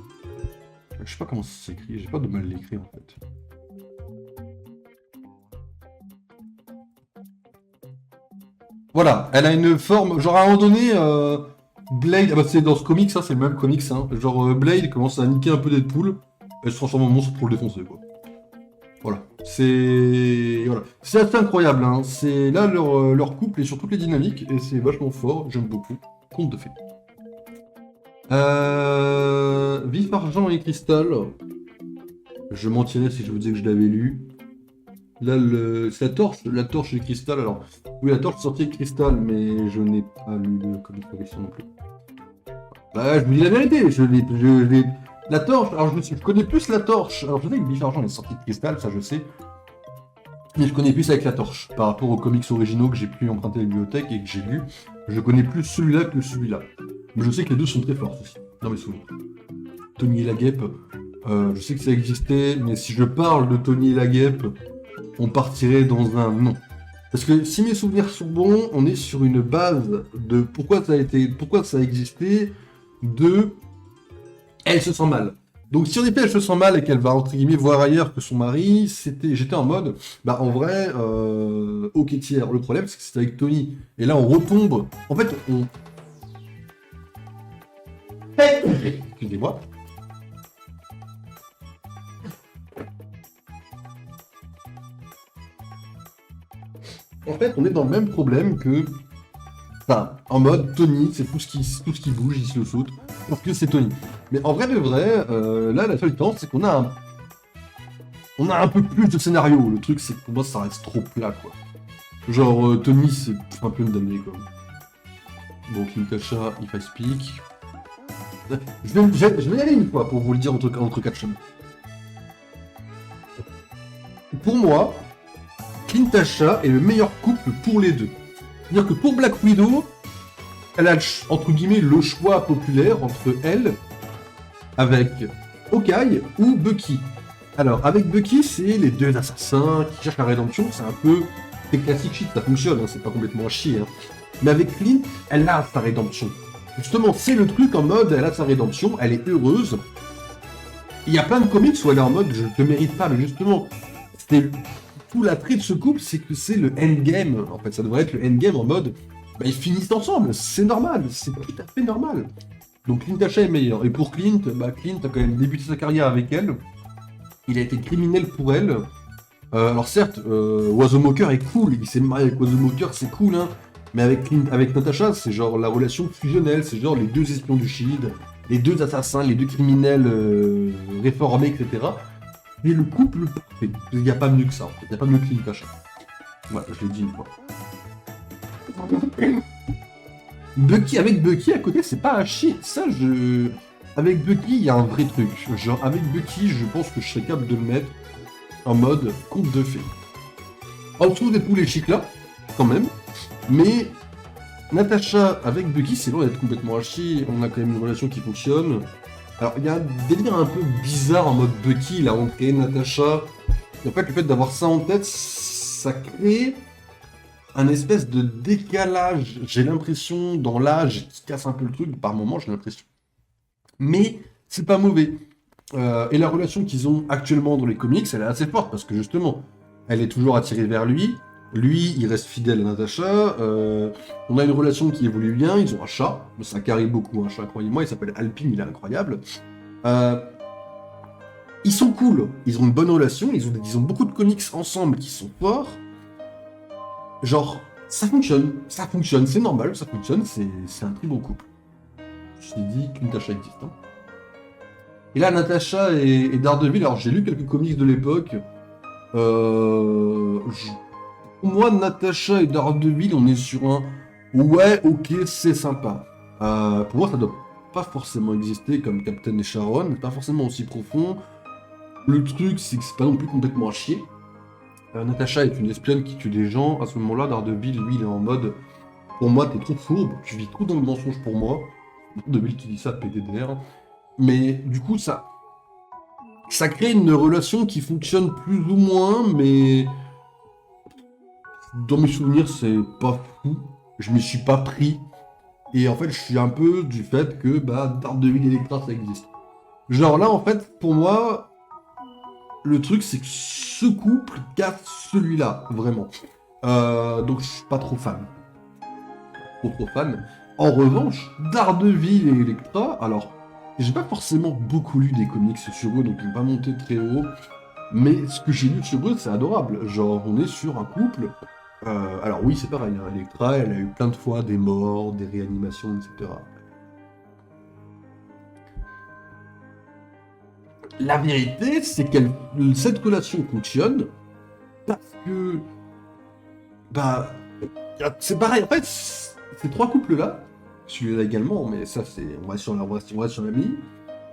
Je sais pas comment ça s'écrit, j'ai pas de mal l'écrire en fait. Voilà, elle a une forme, genre à un moment donné... Blade, ah bah c'est dans ce comics, ça c'est le même comics, hein. Genre Blade commence à niquer un peu Deadpool, elle se transforme en monstre pour le défoncer, quoi. Voilà, C'est... Voilà. C'est assez incroyable, hein. C'est là, leur couple est sur toutes les dynamiques, et c'est vachement fort, j'aime beaucoup. Conte de fées. Vif Argent et Cristal. Je mentirais si je vous disais que je l'avais lu. Là, c'est la torche et Cristal. Alors, oui, la torche sortie avec Cristal, mais je n'ai pas lu le comic progression non plus. Bah, je vous dis la vérité, La torche, alors je connais plus la torche. Alors, je sais que Vif Argent est sorti de Cristal, ça je sais. Mais je connais plus avec la torche. Par rapport aux comics originaux que j'ai pu emprunter à la bibliothèque et que j'ai lu, je connais plus celui-là que celui-là. Mais je sais que les deux sont très forts aussi, dans mes souvenirs. Tony et la guêpe, je sais que ça existait, mais si je parle de Tony et la guêpe, on partirait dans un non. Parce que si mes souvenirs sont bons, on est sur une base de pourquoi ça a existé, de elle se sent mal. Donc si en effet elle se sent mal et qu'elle va entre guillemets voir ailleurs que son mari, j'étais en mode, bah en vrai, ok tiers. Le problème c'est que c'était avec Tony. Et là on retombe, en fait excusez-moi. En fait, on est dans le même problème que... Enfin, en mode, Tony, c'est tout ce qui bouge, il se le saute, parce que c'est Tony. Mais en vrai de vrai, là, la seule différence, c'est qu'on a un peu plus de scénario. Le truc, c'est que pour moi, ça reste trop plat, quoi. Genre, Tony, c'est un peu une damnée, quoi. Bon, Natasha, if I speak... Je vais y aller une fois pour vous le dire entre quatre chemins. Pour moi, Natasha est le meilleur couple pour les deux. C'est-à-dire que pour Black Widow, elle a entre guillemets le choix populaire entre elle, avec Hawkeye ou Bucky. Alors avec Bucky, c'est les deux assassins qui cherchent la rédemption, c'est un peu des classiques shit, ça fonctionne, hein, c'est pas complètement à chier. Hein. Mais avec Clint, elle a sa rédemption. Justement, c'est le truc en mode, elle a sa rédemption, elle est heureuse. Il y a plein de comics où elle est en mode, je te mérite pas, mais justement, c'était tout l'attrait de ce couple, c'est que c'est le endgame. En fait, ça devrait être le endgame en mode, bah, ils finissent ensemble, c'est normal, c'est tout à fait normal. Donc Natasha est meilleur. Et pour Clint, bah, Clint a quand même débuté sa carrière avec elle. Il a été criminel pour elle. Alors certes, Wazomoker est cool, il s'est marié avec Wazomoker, c'est cool, hein. Mais avec Natasha, c'est genre la relation fusionnelle, c'est genre les deux espions du Shield, les deux assassins, les deux criminels réformés, etc. Et le couple parfait. Il n'y a pas mieux que ça, en fait. Il n'y a pas mieux que Natasha. Voilà, je l'ai dit une fois. Avec Bucky à côté, c'est pas à chier. Avec Bucky, il y a un vrai truc. Genre, avec Bucky, je pense que je serais capable de le mettre en mode conte de fées. En dessous des poulets chic là, quand même. Mais Natasha avec Bucky, c'est loin d'être complètement à chier. On a quand même une relation qui fonctionne. Alors, il y a un délire un peu bizarre en mode Bucky, il a rentré Natasha. Et en fait, le fait d'avoir ça en tête, ça crée un espèce de décalage, j'ai l'impression, dans l'âge qui casse un peu le truc, par moment, j'ai l'impression. Mais c'est pas mauvais. Et la relation qu'ils ont actuellement dans les comics, elle est assez forte, parce que justement, elle est toujours attirée vers lui. Lui, il reste fidèle à Natasha. On a une relation qui évolue bien. Ils ont un chat. Ça carry beaucoup, un chat, croyez-moi. Il s'appelle Alpine, il est incroyable. Ils sont cool. Ils ont une bonne relation. Ils ont beaucoup de comics ensemble qui sont forts. Genre, ça fonctionne. Ça fonctionne. C'est normal, ça fonctionne. C'est un très bon couple. Je t'ai dit que Natasha existe. Hein. Et là, Natasha et Daredevil. Alors, j'ai lu quelques comics de l'époque. Pour moi, Natasha et Daredevil, on est sur un ouais, ok, c'est sympa. Pour moi, ça doit pas forcément exister comme Captain et Sharon, pas forcément aussi profond. Le truc, c'est que c'est pas non plus complètement à chier. Natasha est une espionne qui tue des gens. À ce moment-là, Daredevil, lui, il est en mode pour moi, t'es trop fourbe, tu vis trop dans le mensonge pour moi. Daredevil qui dit ça, PDDR. Mais du coup, ça crée une relation qui fonctionne plus ou moins, mais dans mes souvenirs, c'est pas fou. Je m'y suis pas pris. Et en fait, je suis un peu du fait que Daredevil et Elektra, ça existe. Genre là, en fait, pour moi, le truc, c'est que ce couple casse celui-là, vraiment. Donc, je suis pas trop fan. Trop fan. En revanche, Daredevil et Elektra, alors, j'ai pas forcément beaucoup lu des comics sur eux, donc ils n'ont pas monté très haut. Mais ce que j'ai lu sur eux, c'est adorable. Genre, on est sur un couple. Alors oui, c'est pareil, hein, Electra, elle a eu plein de fois des morts, des réanimations, etc. La vérité, c'est que cette relation fonctionne parce que, bah, c'est pareil. En fait, ces trois couples-là, celui-là également, mais ça, c'est, on va sur la vie,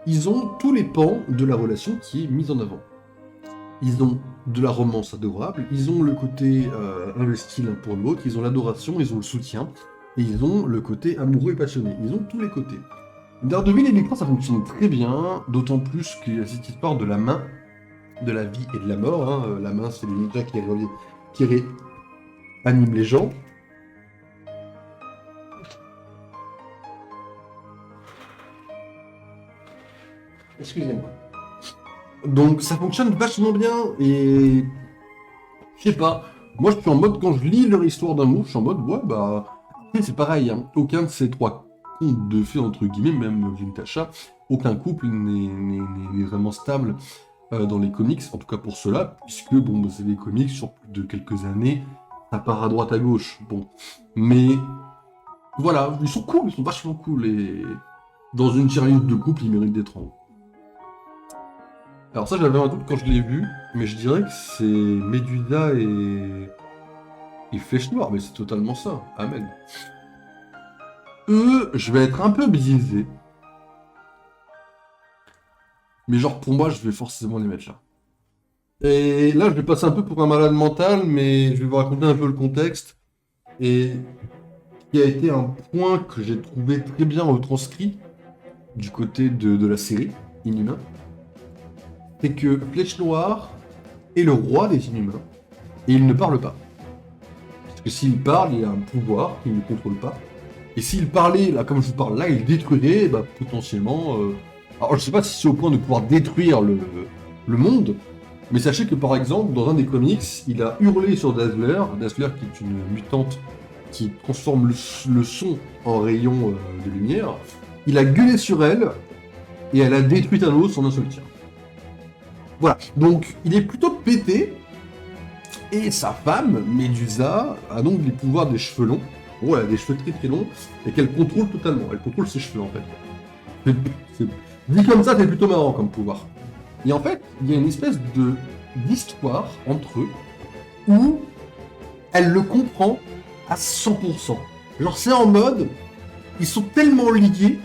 ils ont tous les pans de la relation qui est mise en avant. Ils ont de la romance adorable, ils ont le côté investi l'un pour l'autre, ils ont l'adoration, ils ont le soutien, et ils ont le côté amoureux et passionné. Ils ont tous les côtés. Daredevil et Electra, ça fonctionne très bien, d'autant plus qu'il y a cette histoire de la main, de la vie et de la mort. Hein. La main, c'est les ninjas qui réaniment les gens. Excusez-moi. Donc ça fonctionne vachement bien, et je sais pas, moi je suis en mode, quand je lis leur histoire d'amour, je suis en mode, ouais bah, c'est pareil, hein. Aucun de ces trois contes de fées, entre guillemets, même Vintasha, aucun couple n'est vraiment stable dans les comics, en tout cas pour ceux-là, puisque bon, bah, c'est des comics sur plus de quelques années, ça part à droite à gauche, bon. Mais voilà, ils sont cool, ils sont vachement cool, et dans une période de couple, ils méritent d'être en haut. Alors ça, j'avais un doute quand je l'ai vu, mais je dirais que c'est Medusa et Flèche Noire, mais c'est totalement ça. Amen. Eux, je vais être un peu biaisé. Mais genre, pour moi, je vais forcément les mettre là. Et là, je vais passer un peu pour un malade mental, mais je vais vous raconter un peu le contexte. Et qui a été un point que j'ai trouvé très bien retranscrit du côté de la série Inhumain. C'est que Flèche Noire est le roi des Inhumains, et il ne parle pas. Parce que s'il parle, il a un pouvoir qu'il ne contrôle pas. Et s'il parlait, là, comme je vous parle là, il détruirait, bah, potentiellement... Alors, je sais pas si c'est au point de pouvoir détruire le monde, mais sachez que, par exemple, dans un des comics, il a hurlé sur Dazzler, Dazzler qui est une mutante qui transforme le son en rayons de lumière. Il a gueulé sur elle, et elle a détruit Thanos en un seul tir. Voilà, donc il est plutôt pété, et sa femme, Medusa, a donc les pouvoirs des cheveux longs. Oh, elle a des cheveux très très longs, et qu'elle contrôle totalement. Elle contrôle ses cheveux en fait. Dit comme ça, c'est plutôt marrant comme pouvoir. Et en fait, il y a une espèce d'histoire entre eux, où elle le comprend à 100%. Genre c'est en mode, ils sont tellement liés,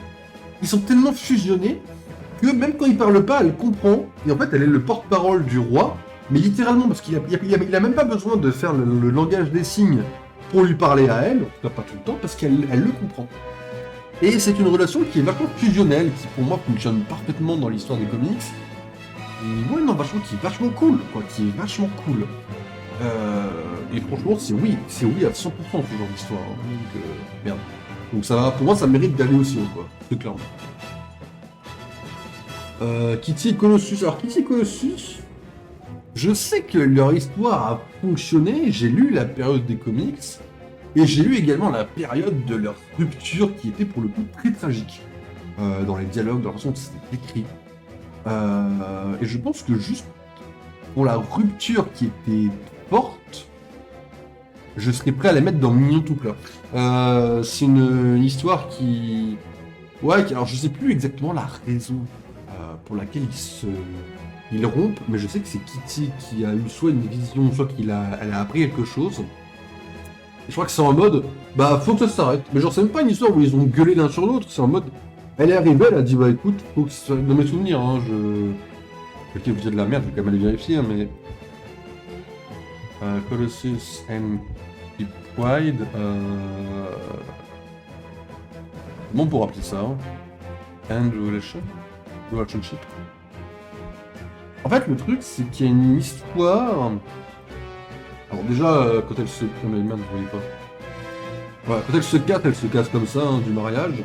ils sont tellement fusionnés, que même quand il parle pas, elle comprend, et en fait elle est le porte-parole du roi, mais littéralement, parce qu'il a même pas besoin de faire le langage des signes pour lui parler à elle, en tout cas pas tout le temps, parce qu'elle le comprend. Et c'est une relation qui est vachement fusionnelle, qui pour moi fonctionne parfaitement dans l'histoire des comics, et ouais non, vachement, qui est vachement cool, quoi, qui est vachement cool. Et franchement, c'est oui à 100% ce genre d'histoire, hein. Donc, merde. Donc ça, pour moi, ça mérite d'aller aussi haut, quoi, c'est clairement. Kitty et Colossus. Alors, Kitty et Colossus, je sais que leur histoire a fonctionné, j'ai lu la période des comics, et j'ai lu également la période de leur rupture qui était pour le coup très tragique. Dans les dialogues, dans la façon dont c'était écrit. Et je pense que juste pour la rupture qui était forte, je serais prêt à la mettre dans Mignon tout plat. C'est une histoire qui... Ouais, alors je sais plus exactement la raison pour laquelle ils rompent, mais je sais que c'est Kitty qui a eu soit une vision, soit elle a appris quelque chose. Et je crois que c'est en mode, bah faut que ça s'arrête. Mais genre c'est même pas une histoire où ils ont gueulé l'un sur l'autre, c'est en mode, elle est arrivée, elle a dit bah écoute, faut que ça... Dans mes souvenirs, hein, Ok, vous êtes de la merde, je vais quand même aller vérifier, hein, mais... Colossus and Deep Wide... Comment on pourrait appeler ça, hein? And Relationship. En fait, le truc, c'est qu'il y a une histoire... Alors déjà, quand elle se... Non mais merde, je voyais pas. Voilà, quand elle se casse comme ça, hein, du mariage.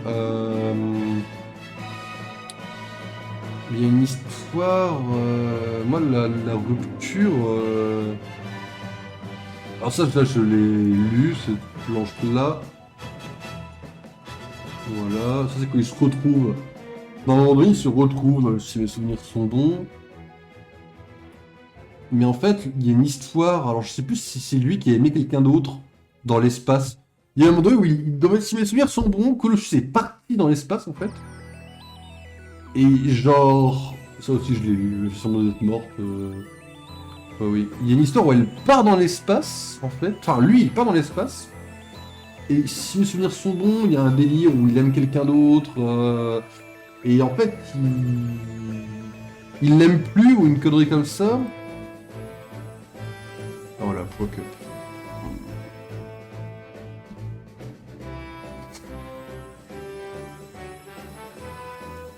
Il y a une histoire... Moi, la rupture... Alors ça, je l'ai lu, cette planche-là. Voilà, ça c'est quand ils se retrouvent. Dans un moment donné, ils se retrouvent, si mes souvenirs sont bons. mais en fait, il y a une histoire. Alors, je sais plus si c'est lui qui a aimé quelqu'un d'autre dans l'espace. Il y a un moment donné où si mes souvenirs sont bons, Colossus est parti dans l'espace, en fait. Et genre... Ça aussi, je l'ai lu, je semble d'être morte. Ouais, oui. Il y a une histoire où elle part dans l'espace, en fait. Enfin, lui, il part dans l'espace. Et si mes souvenirs sont bons, il y a un délire où il aime quelqu'un d'autre. Et en fait, il l'aime plus, ou une connerie comme ça. Oh la que.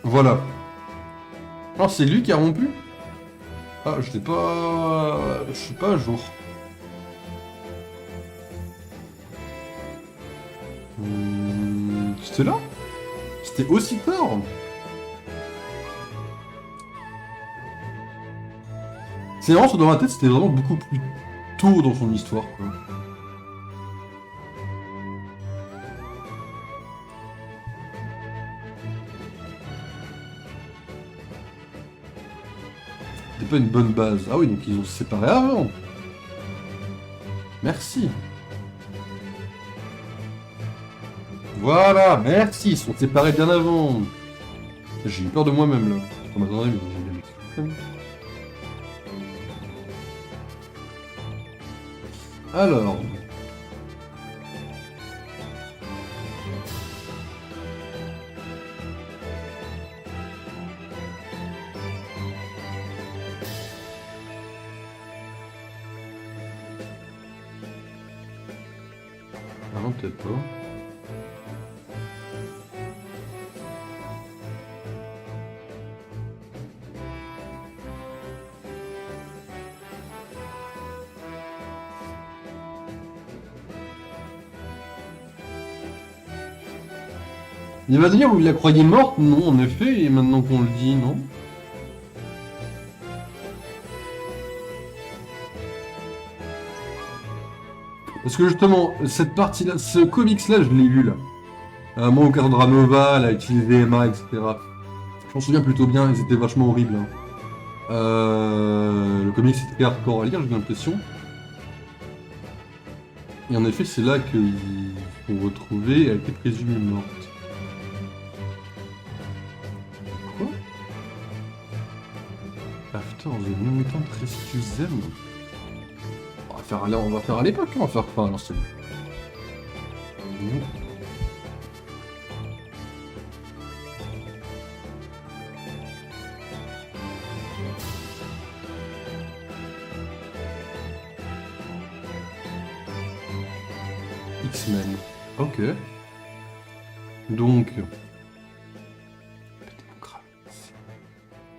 Voilà. Oh, c'est lui qui a rompu? Ah, je sais pas... Je suis pas à jour. C'était là? C'était aussi tard? C'est vraiment, dans ma tête, c'était vraiment beaucoup plus tôt dans son histoire, quoi. C'était pas une bonne base. Ah oui, donc ils ont se séparé avant. Merci. Voilà, merci, ils sont séparés bien avant. J'ai eu peur de moi-même, là. Je m'attendais, mais j'ai bien. Alors... Ah non, peut-être pas. Il va dire où il la croyait morte? Non, en effet, et maintenant qu'on le dit, non? Parce que justement, cette partie-là, ce comics-là, je l'ai lu là. Moi, au Cassandra Nova, elle a utilisé Emma, etc. Je m'en souviens plutôt bien, ils étaient vachement horribles. Hein. Le comics c'est très hardcore à lire, j'ai l'impression. Et en effet, c'est là qu'ils sont retrouvés, elle a été présumée morte. Quoi? After the Mutant Rescue Them? On va faire à l'époque, on va faire pas à l'ancienne. X-Men. Ok. Donc...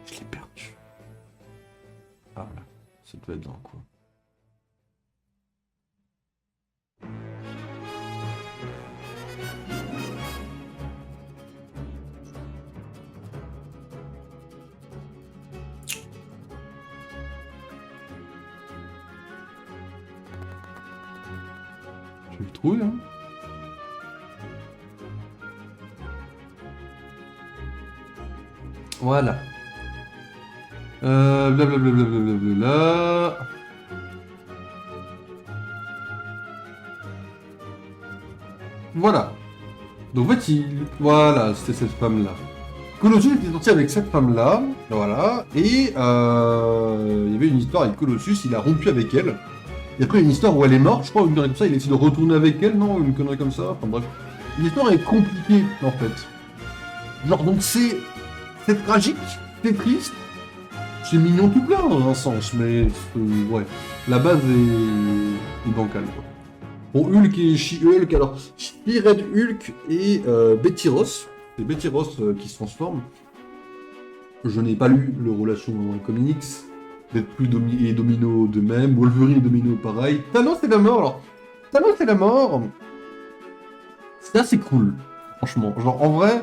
Je l'ai perdu. Ah là, ça doit être dans quoi? Je vais le trouver, hein. Voilà. Blablabla. Voilà. Donc en fait, voilà, c'était cette femme-là. Colossus était sorti avec cette femme-là, voilà, et il y avait une histoire avec Colossus, il a rompu avec elle. Et après, il y a une histoire où elle est morte, je crois, ou une connerie comme ça, il a essayé de retourner avec elle, non? Une connerie comme ça, enfin bref. L'histoire est compliquée, en fait. Genre, donc c'est tragique, c'est triste, c'est mignon tout plein dans un sens, mais ouais, la base est bancale, quoi. Bon, Hulk et She-Hulk, alors, She-Red Hulk et Betty Ross, c'est Betty Ross qui se transforme. Je n'ai pas lu le relation dans les comics, Deadpool et Domino de même, Wolverine et Domino pareil. Thanos c'est la mort, alors, Thanos c'est la mort, c'est assez cool, franchement. Genre, en vrai,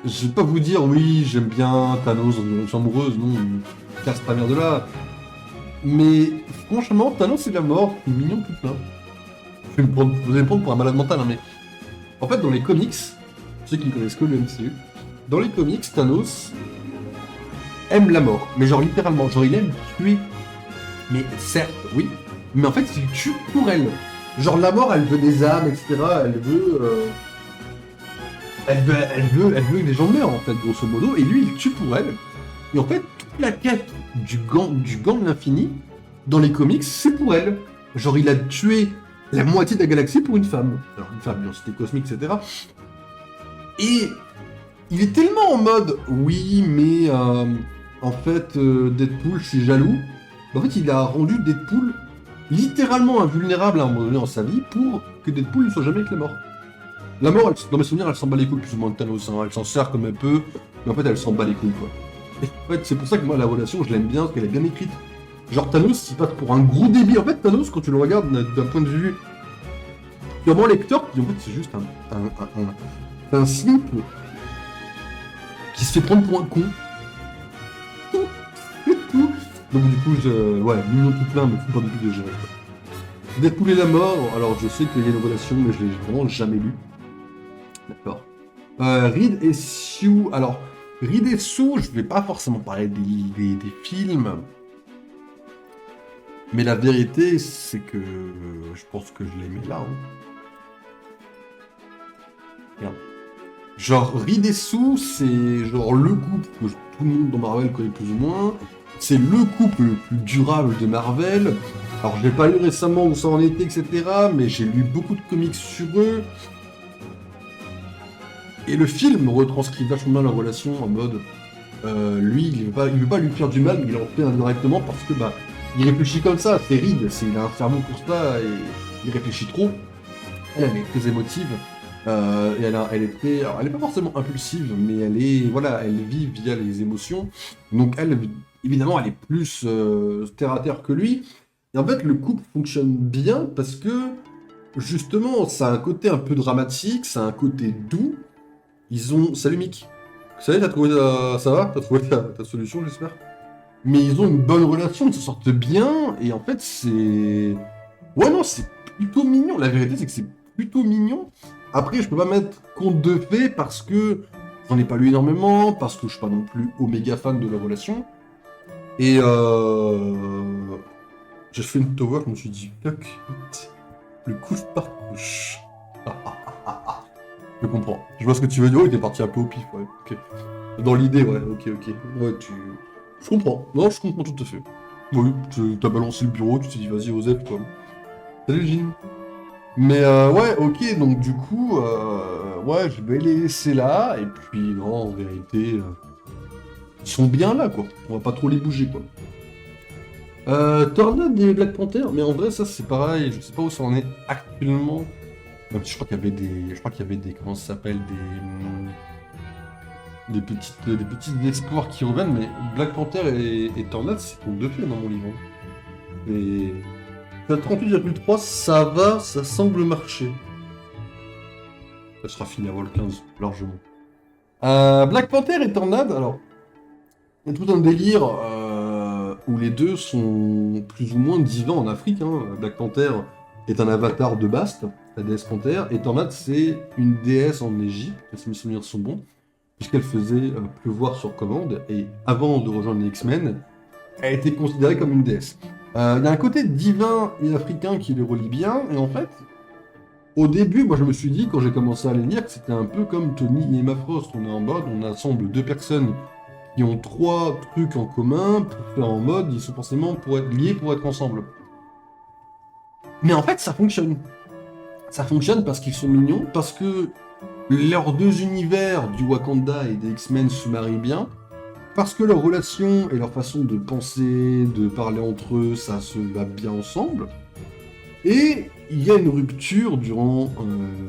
je vais pas vous dire, oui, j'aime bien Thanos dans une relation amoureuse, non, casse ta mère de là. Mais, franchement, Thanos c'est la mort, mignon tout plein. Vous allez me prendre pour un malade mental, hein, mais... En fait, dans les comics, ceux qui ne connaissent que le MCU, dans les comics, Thanos aime la mort. Mais genre littéralement, genre il aime tuer Mais certes, oui. Mais en fait, il tue pour elle. Genre, la mort, elle veut des âmes, etc. Elle veut que des gens meurent, en fait, grosso modo. Et lui, il tue pour elle. Et en fait, toute la quête du gant de l'infini, dans les comics, c'est pour elle. Genre, il a tué la moitié de la galaxie pour une femme. Alors, une femme, bien, c'était cosmique, etc. Et il est tellement en mode, oui, mais en fait, Deadpool, je suis jaloux. En fait, il a rendu Deadpool littéralement invulnérable à un moment donné dans sa vie pour que Deadpool ne soit jamais avec la mort. La mort, dans mes souvenirs, elle s'en bat les couilles plus ou moins de Thanos. Hein. Elle s'en sert comme elle peut, mais en fait, elle s'en bat les couilles, quoi. Et en fait, c'est pour ça que moi, la relation, je l'aime bien, parce qu'elle est bien écrite. Genre, Thanos, il passe pour un gros débile. En fait, Thanos, quand tu le regardes d'un point de vue purement lecteur, en fait, c'est juste un slip qui se fait prendre pour un con. C'est tout. Donc du coup, ouais, mignon tout plein, mais faut pas non plus de gérer. Deadpool et la mort, alors je sais qu'il y a une relation, mais je l'ai vraiment jamais lu. D'accord. Reed et Sue, alors, Reed et Sue, je vais pas forcément parler des films, mais la vérité, c'est que je pense que je les mets là. Hein. Regarde. Genre, Reed et Sue, c'est genre le couple que tout le monde dans Marvel connaît plus ou moins. C'est le couple le plus durable de Marvel. Alors, je l'ai pas lu récemment où ça en était, etc. Mais j'ai lu beaucoup de comics sur eux. Et le film retranscrit vachement bien la relation en mode... lui, il veut pas lui faire du mal, mais il en fait indirectement parce que, bah, il réfléchit comme ça. C'est Reed, il a un cerveau pour ça et il réfléchit trop. Elle est très émotive. Et elle est très... Alors, elle est pas forcément impulsive, mais elle vit via les émotions. Donc elle, évidemment, elle est plus terre à terre que lui. Et en fait, le couple fonctionne bien parce que, justement, ça a un côté un peu dramatique, ça a un côté doux. Salut Mick. Ça y est, t'as trouvé ça va? T'as trouvé ta solution, j'espère? Mais ils ont une bonne relation, ils se sortent bien, et en fait, c'est... Ouais, non, c'est plutôt mignon. La vérité, c'est que c'est plutôt mignon. Après, je peux pas mettre conte de fées parce que j'en ai pas lu énormément, parce que je suis pas non plus oméga fan de la relation. Et j'ai fait une tower, je me suis dit, fuck it. Le couche par couche. Je comprends. Je vois ce que tu veux dire, il était parti un peu au pif, ouais, ok. Dans l'idée, ouais, ok. Ouais, je comprends. Non, je comprends tout à fait. Oui, t'as balancé le bureau, tu t'es dit, vas-y, Osef, quoi. Salut, Jean. Mais ouais, ok, donc du coup, ouais, je vais les laisser là, et puis non, en vérité, ils sont bien là, quoi. On va pas trop les bouger, quoi. Tornade et Black Panther, mais en vrai, ça c'est pareil, je sais pas où ça en est actuellement. Même si je crois qu'il y avait des, comment ça s'appelle, des petits espoirs qui reviennent, mais Black Panther et Tornade, c'est pour deux faits dans mon livre. Et... 38,3, ça va, ça semble marcher. Ça sera fini avant le 15, largement. Black Panther et Tornade, alors, il y a tout un délire où les deux sont plus ou moins divins en Afrique. Hein. Black Panther est un avatar de Bast, la déesse Panthère, et Tornade, c'est une déesse en Égypte, si mes souvenirs sont bons, puisqu'elle faisait pleuvoir sur commande, et avant de rejoindre les X-Men, elle était considérée comme une déesse. Il y a un côté divin et africain qui les relie bien, et en fait, au début, moi je me suis dit, quand j'ai commencé à les lire, que c'était un peu comme Tony et Emma Frost. On est en mode, on assemble deux personnes qui ont trois trucs en commun, pour faire en mode, ils sont forcément pour être liés, pour être ensemble. Mais en fait, ça fonctionne. Ça fonctionne parce qu'ils sont mignons, parce que leurs deux univers du Wakanda et des X-Men se marient bien, parce que leur relation et leur façon de penser, de parler entre eux, ça se va bien ensemble. Et il y a une rupture durant...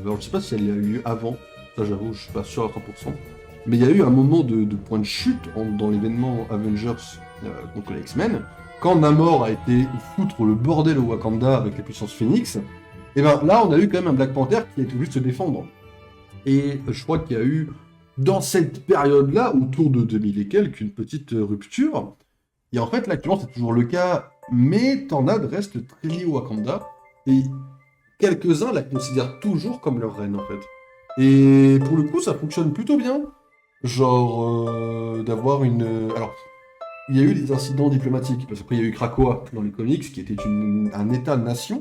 alors je sais pas si elle y a eu lieu avant, ça j'avoue, je suis pas sûr à 100%. Mais il y a eu un moment de point de chute dans l'événement Avengers contre les X-Men, quand Namor a été foutre le bordel au Wakanda avec la puissance Phoenix, et ben là on a eu quand même un Black Panther qui a été obligé de se défendre. Et je crois qu'il y a eu, dans cette période-là, autour de 2000 et quelques, une petite rupture. Et en fait, là, actuellement, c'est toujours le cas, mais Tornade reste très lié au Wakanda, et quelques-uns la considèrent toujours comme leur reine, en fait. Et pour le coup, ça fonctionne plutôt bien. Genre, d'avoir une... Alors, il y a eu des incidents diplomatiques, parce qu'après il y a eu Krakoa dans les comics, qui était un état-nation.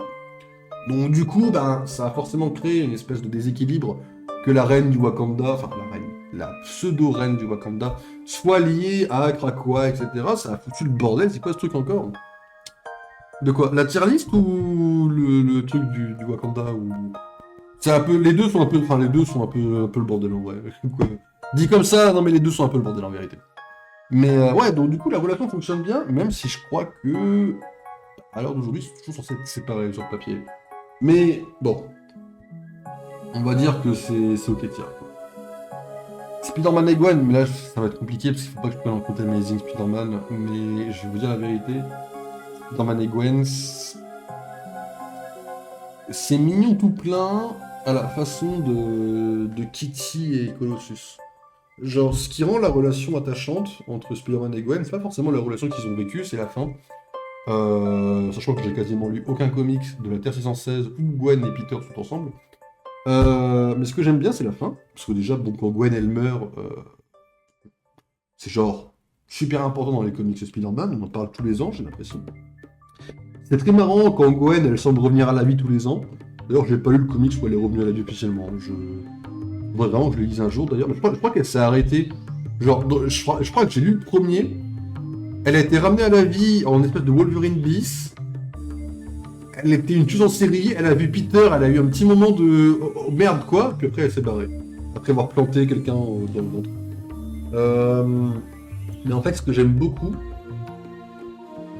Donc du coup, ben, ça a forcément créé une espèce de déséquilibre que la reine du Wakanda, enfin la reine, la pseudo-reine du Wakanda, soit liée à Krakoa, etc. Ça a foutu le bordel, c'est quoi ce truc encore? De quoi? La tier list ou le truc du Wakanda ou... C'est un peu, les deux sont un peu, enfin les deux sont un peu le bordel en vrai. Dit comme ça, non mais les deux sont un peu le bordel en vérité. Mais ouais, donc du coup la relation fonctionne bien, même si je crois que à l'heure d'aujourd'hui c'est toujours censé être séparé sur le papier. Mais bon, on va dire que c'est ok tiens. Spider-Man et Gwen, mais là ça va être compliqué parce qu'il faut pas que je prenne en compte Amazing Spider-Man, mais je vais vous dire la vérité. Spider-Man et Gwen, c'est mignon tout plein à la façon de Kitty et Colossus. Genre, ce qui rend la relation attachante entre Spider-Man et Gwen, c'est pas forcément la relation qu'ils ont vécue, c'est la fin. Sachant que j'ai quasiment lu aucun comics de la Terre 616 où Gwen et Peter sont ensemble. Mais ce que j'aime bien, c'est la fin. Parce que déjà, bon, quand Gwen elle meurt, c'est genre super important dans les comics de Spider-Man, on en parle tous les ans, j'ai l'impression. C'est très marrant quand Gwen elle semble revenir à la vie tous les ans. D'ailleurs, j'ai pas lu le comics où elle est revenue à la vie officiellement. Faudrait vraiment que je le lise un jour d'ailleurs, mais je crois qu'elle s'est arrêtée. Genre, je crois que j'ai lu le premier. Elle a été ramenée à la vie en espèce de Wolverine bis. Elle était une tueuse en série, elle a vu Peter, elle a eu un petit moment de oh, merde quoi, puis après elle s'est barrée. Après avoir planté quelqu'un dans le ventre. Mais en fait, ce que j'aime beaucoup,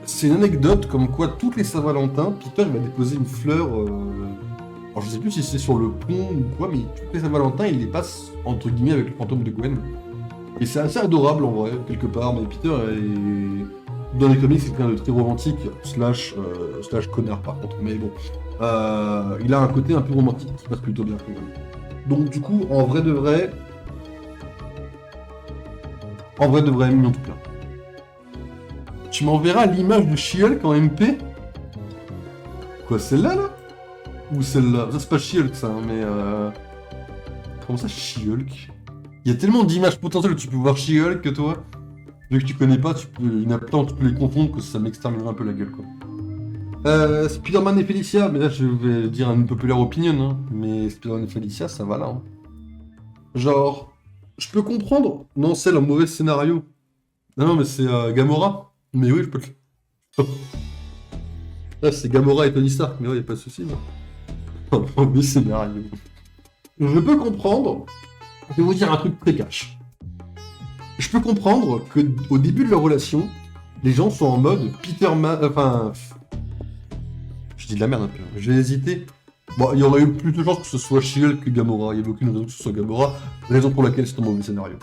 c'est une anecdote comme quoi toutes les Saint-Valentin, Peter il va déposer une fleur. Alors je sais plus si c'est sur le pont ou quoi, mais toutes les Saint-Valentin il les passe entre guillemets avec le fantôme de Gwen. Et c'est assez adorable en vrai, quelque part, mais Peter est... Dans les comics, c'est quelqu'un de très romantique, slash connard par contre, mais bon. Il a un côté un peu romantique qui passe plutôt bien quand même. Donc du coup, en vrai de vrai, mignon tout plein. Tu m'enverras l'image de She-Hulk en MP? Quoi, celle-là, là? Ou celle-là? Ça, c'est pas She-Hulk, ça, hein, mais comment ça, She-Hulk? Il y a tellement d'images potentielles où tu peux voir She-Hulk que toi, vu que tu connais pas, il y en a plein, tu peux les confondre, que ça m'exterminera un peu la gueule, quoi. Spider-Man et Felicia, mais là, je vais dire une populaire opinion, hein, mais Spider-Man et Felicia, ça va là, hein. Genre, je peux comprendre, non, celle en mauvais scénario. Non, mais c'est Gamora. Mais oui, je peux le... Là, c'est Gamora et Tony Stark, mais ouais, y a pas de souci, non. Mauvais scénario. Je peux comprendre, je vais vous dire un truc très cash. Je peux comprendre que au début de leur relation, les gens sont en mode enfin... Je dis de la merde un peu, je vais hésiter. Bon, il y aurait eu plus de chances que ce soit She-Hulk que Gamora, il y avait aucune raison que ce soit Gamora, raison pour laquelle c'est un mauvais scénario.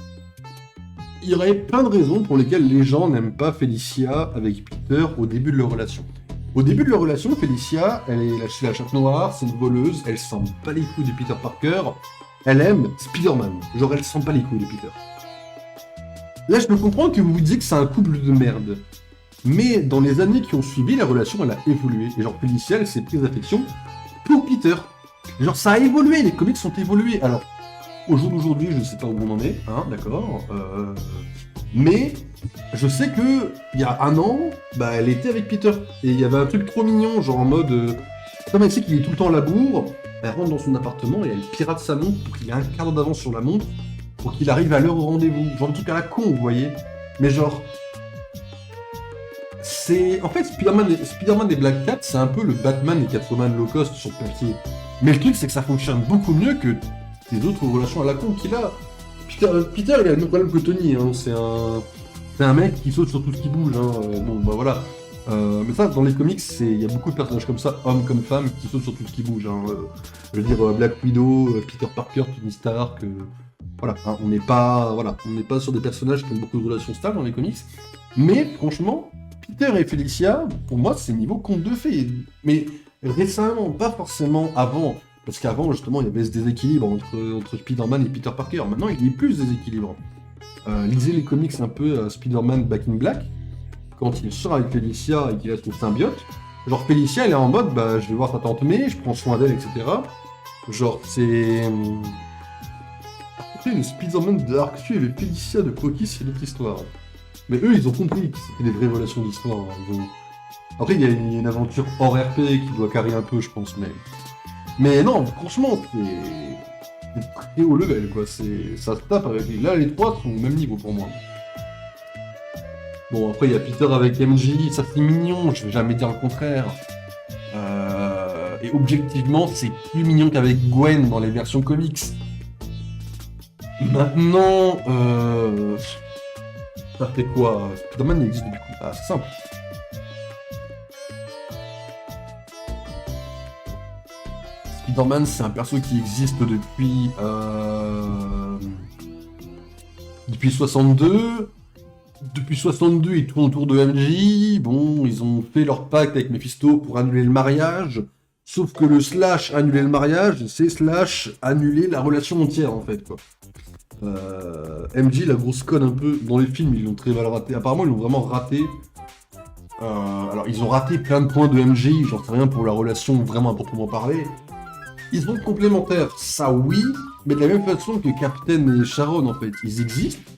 Il y aurait plein de raisons pour lesquelles les gens n'aiment pas Felicia avec Peter au début de leur relation. Au début de leur relation, Felicia, elle est la chatte noire, c'est une voleuse, elle sent pas les couilles de Peter Parker, elle aime Spider-Man, genre elle sent pas les couilles de Peter. Là, je peux comprendre que vous vous disiez que c'est un couple de merde. Mais dans les années qui ont suivi, la relation, elle a évolué. Et genre, Felicia, elle s'est prise d'affection pour Peter. Genre, ça a évolué, les comics sont évolués. Alors, au jour d'aujourd'hui, je ne sais pas où on en est, hein, d'accord. Mais je sais que il y a un an, bah, elle était avec Peter. Et il y avait un truc trop mignon, genre en mode... comme elle sait qu'il est tout le temps à la bourre, elle rentre dans son appartement et elle pirate sa montre pour qu'il ait un quart d'heure d'avance sur la montre, pour qu'il arrive à l'heure au rendez-vous. Genre un truc à la con, vous voyez. Mais genre... C'est... En fait, Spider-Man et Black Cat, c'est un peu le Batman et Catwoman low cost sur le papier. Mais le truc, c'est que ça fonctionne beaucoup mieux que les autres relations à la con qu'il a. Peter, il a le même problème que Tony, hein. C'est un mec qui saute sur tout ce qui bouge, hein. Bon, bah voilà. Mais ça, dans les comics, il y a beaucoup de personnages comme ça, hommes comme femmes, qui sautent sur tout ce qui bouge, hein. Je veux dire, Black Widow, Peter Parker, Tony Stark... Voilà, hein, on n'est pas sur des personnages qui ont beaucoup de relations stables dans les comics. Mais, franchement... Peter et Felicia, pour moi, c'est niveau conte de fées. Mais récemment, pas forcément avant. Parce qu'avant, justement, il y avait ce déséquilibre entre Spider-Man et Peter Parker. Maintenant, il y a plus de déséquilibre. Lisez les comics un peu Spider-Man Back in Black. Quand il sort avec Felicia et qu'il a son symbiote. Genre, Felicia, elle est en mode, bah, je vais voir ta tante May, je prends soin d'elle, etc. Genre, c'est... Après, le Spider-Man de Arc avec Felicia de Pocky, c'est une autre histoire. Mais eux, ils ont compris que c'était des vraies relations d'histoire. Hein. Après, il y a une aventure hors RP qui doit carrer un peu, je pense, mais... Mais non, franchement, c'est très haut level, quoi. Ça se tape avec... Là, les trois sont au même niveau pour moi. Bon, après, il y a Peter avec MJ, ça c'est mignon, je vais jamais dire le contraire. Et objectivement, c'est plus mignon qu'avec Gwen dans les versions comics. Maintenant, ça fait quoi? Spider-Man il existe depuis quoi? Ah, c'est simple. Spider-Man, c'est un perso qui existe depuis 62. Depuis 62, ils tournent autour de MJ. Bon, ils ont fait leur pacte avec Mephisto pour annuler le mariage. Sauf que le slash annuler le mariage, c'est slash annuler la relation entière, en fait, quoi. MJ, la grosse conne un peu. Dans les films, ils l'ont très mal raté. Apparemment, ils l'ont vraiment raté. Alors, ils ont raté plein de points de MJ, j'en sais rien pour la relation vraiment à proprement parler. Ils sont complémentaires, ça oui, mais de la même façon que Captain et Sharon, en fait. Ils existent.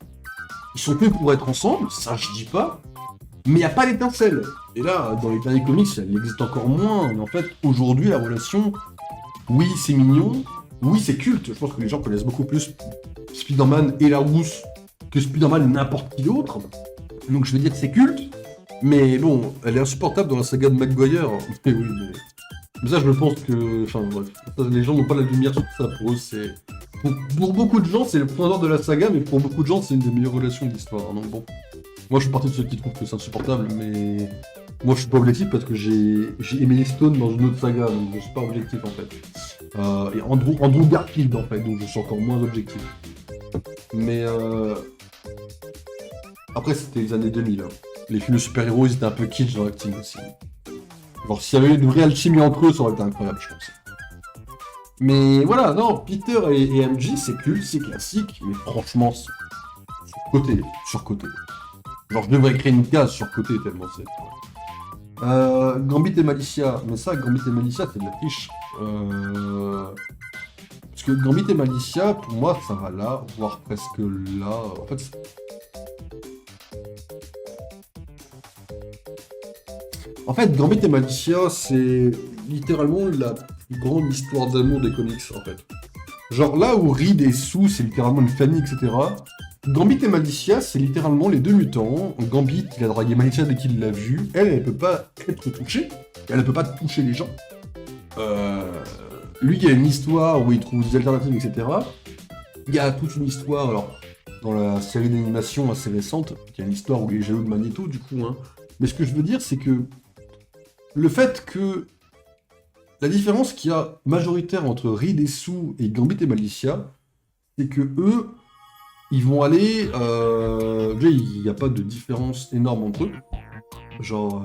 Ils sont faits pour être ensemble, ça je dis pas, mais il n'y a pas d'étincelle. Et là, dans les derniers comics, elle existe encore moins. Mais en fait, aujourd'hui, la relation, oui, c'est mignon, oui, c'est culte. Je pense que les gens connaissent beaucoup plus Spider-Man et la Rousse que Spider-Man et n'importe qui d'autre. Donc je vais dire que c'est culte, mais bon, elle est insupportable dans la saga de McGuire. Mais oui, mais ça, je pense que... Enfin, bref, les gens n'ont pas la lumière sur ça. Pour eux, c'est... Pour beaucoup de gens, c'est le point d'or de la saga, mais pour beaucoup de gens, c'est une des meilleures relations de l'histoire. Donc bon, moi je suis parti de ceux qui trouvent que c'est insupportable, mais moi je suis pas objectif parce que j'ai aimé les Stones dans une autre saga, donc je suis pas objectif en fait. Et Andrew Garfield en fait, donc je suis encore moins objectif. Mais après c'était les années 2000. Hein. Les films de super-héros, ils étaient un peu kitsch dans l'acting aussi. Genre s'il y avait une réelle chimie entre eux, ça aurait été incroyable, je pense. Mais voilà, non, Peter et MJ, c'est culte, c'est classique, mais franchement, c'est surcoté. Genre, je devrais créer une case surcoté tellement c'est... Gambit et Malicia, mais ça, Gambit et Malicia, c'est de la triche. Parce que Gambit et Malicia, pour moi, ça va là, voire presque là. En fait, Gambit et Malicia, c'est littéralement la plus grande histoire d'amour des comics, en fait. Genre là où Reed est sous, c'est littéralement une famille, etc. Gambit et Malicia, c'est littéralement les deux mutants. Gambit, il a dragué Malicia dès qu'il l'a vue. Elle peut pas être touchée. Elle ne peut pas toucher les gens. Lui, il y a une histoire où il trouve des alternatives, etc. Il y a toute une histoire, alors, dans la série d'animation assez récente, il y a une histoire où il est jaloux de Magneto, du coup, hein. Mais ce que je veux dire, c'est que le fait que la différence qu'il y a majoritaire entre Reed et Sue et Gambit et Malicia, c'est que eux, ils vont aller... déjà, il n'y a pas de différence énorme entre eux. Genre,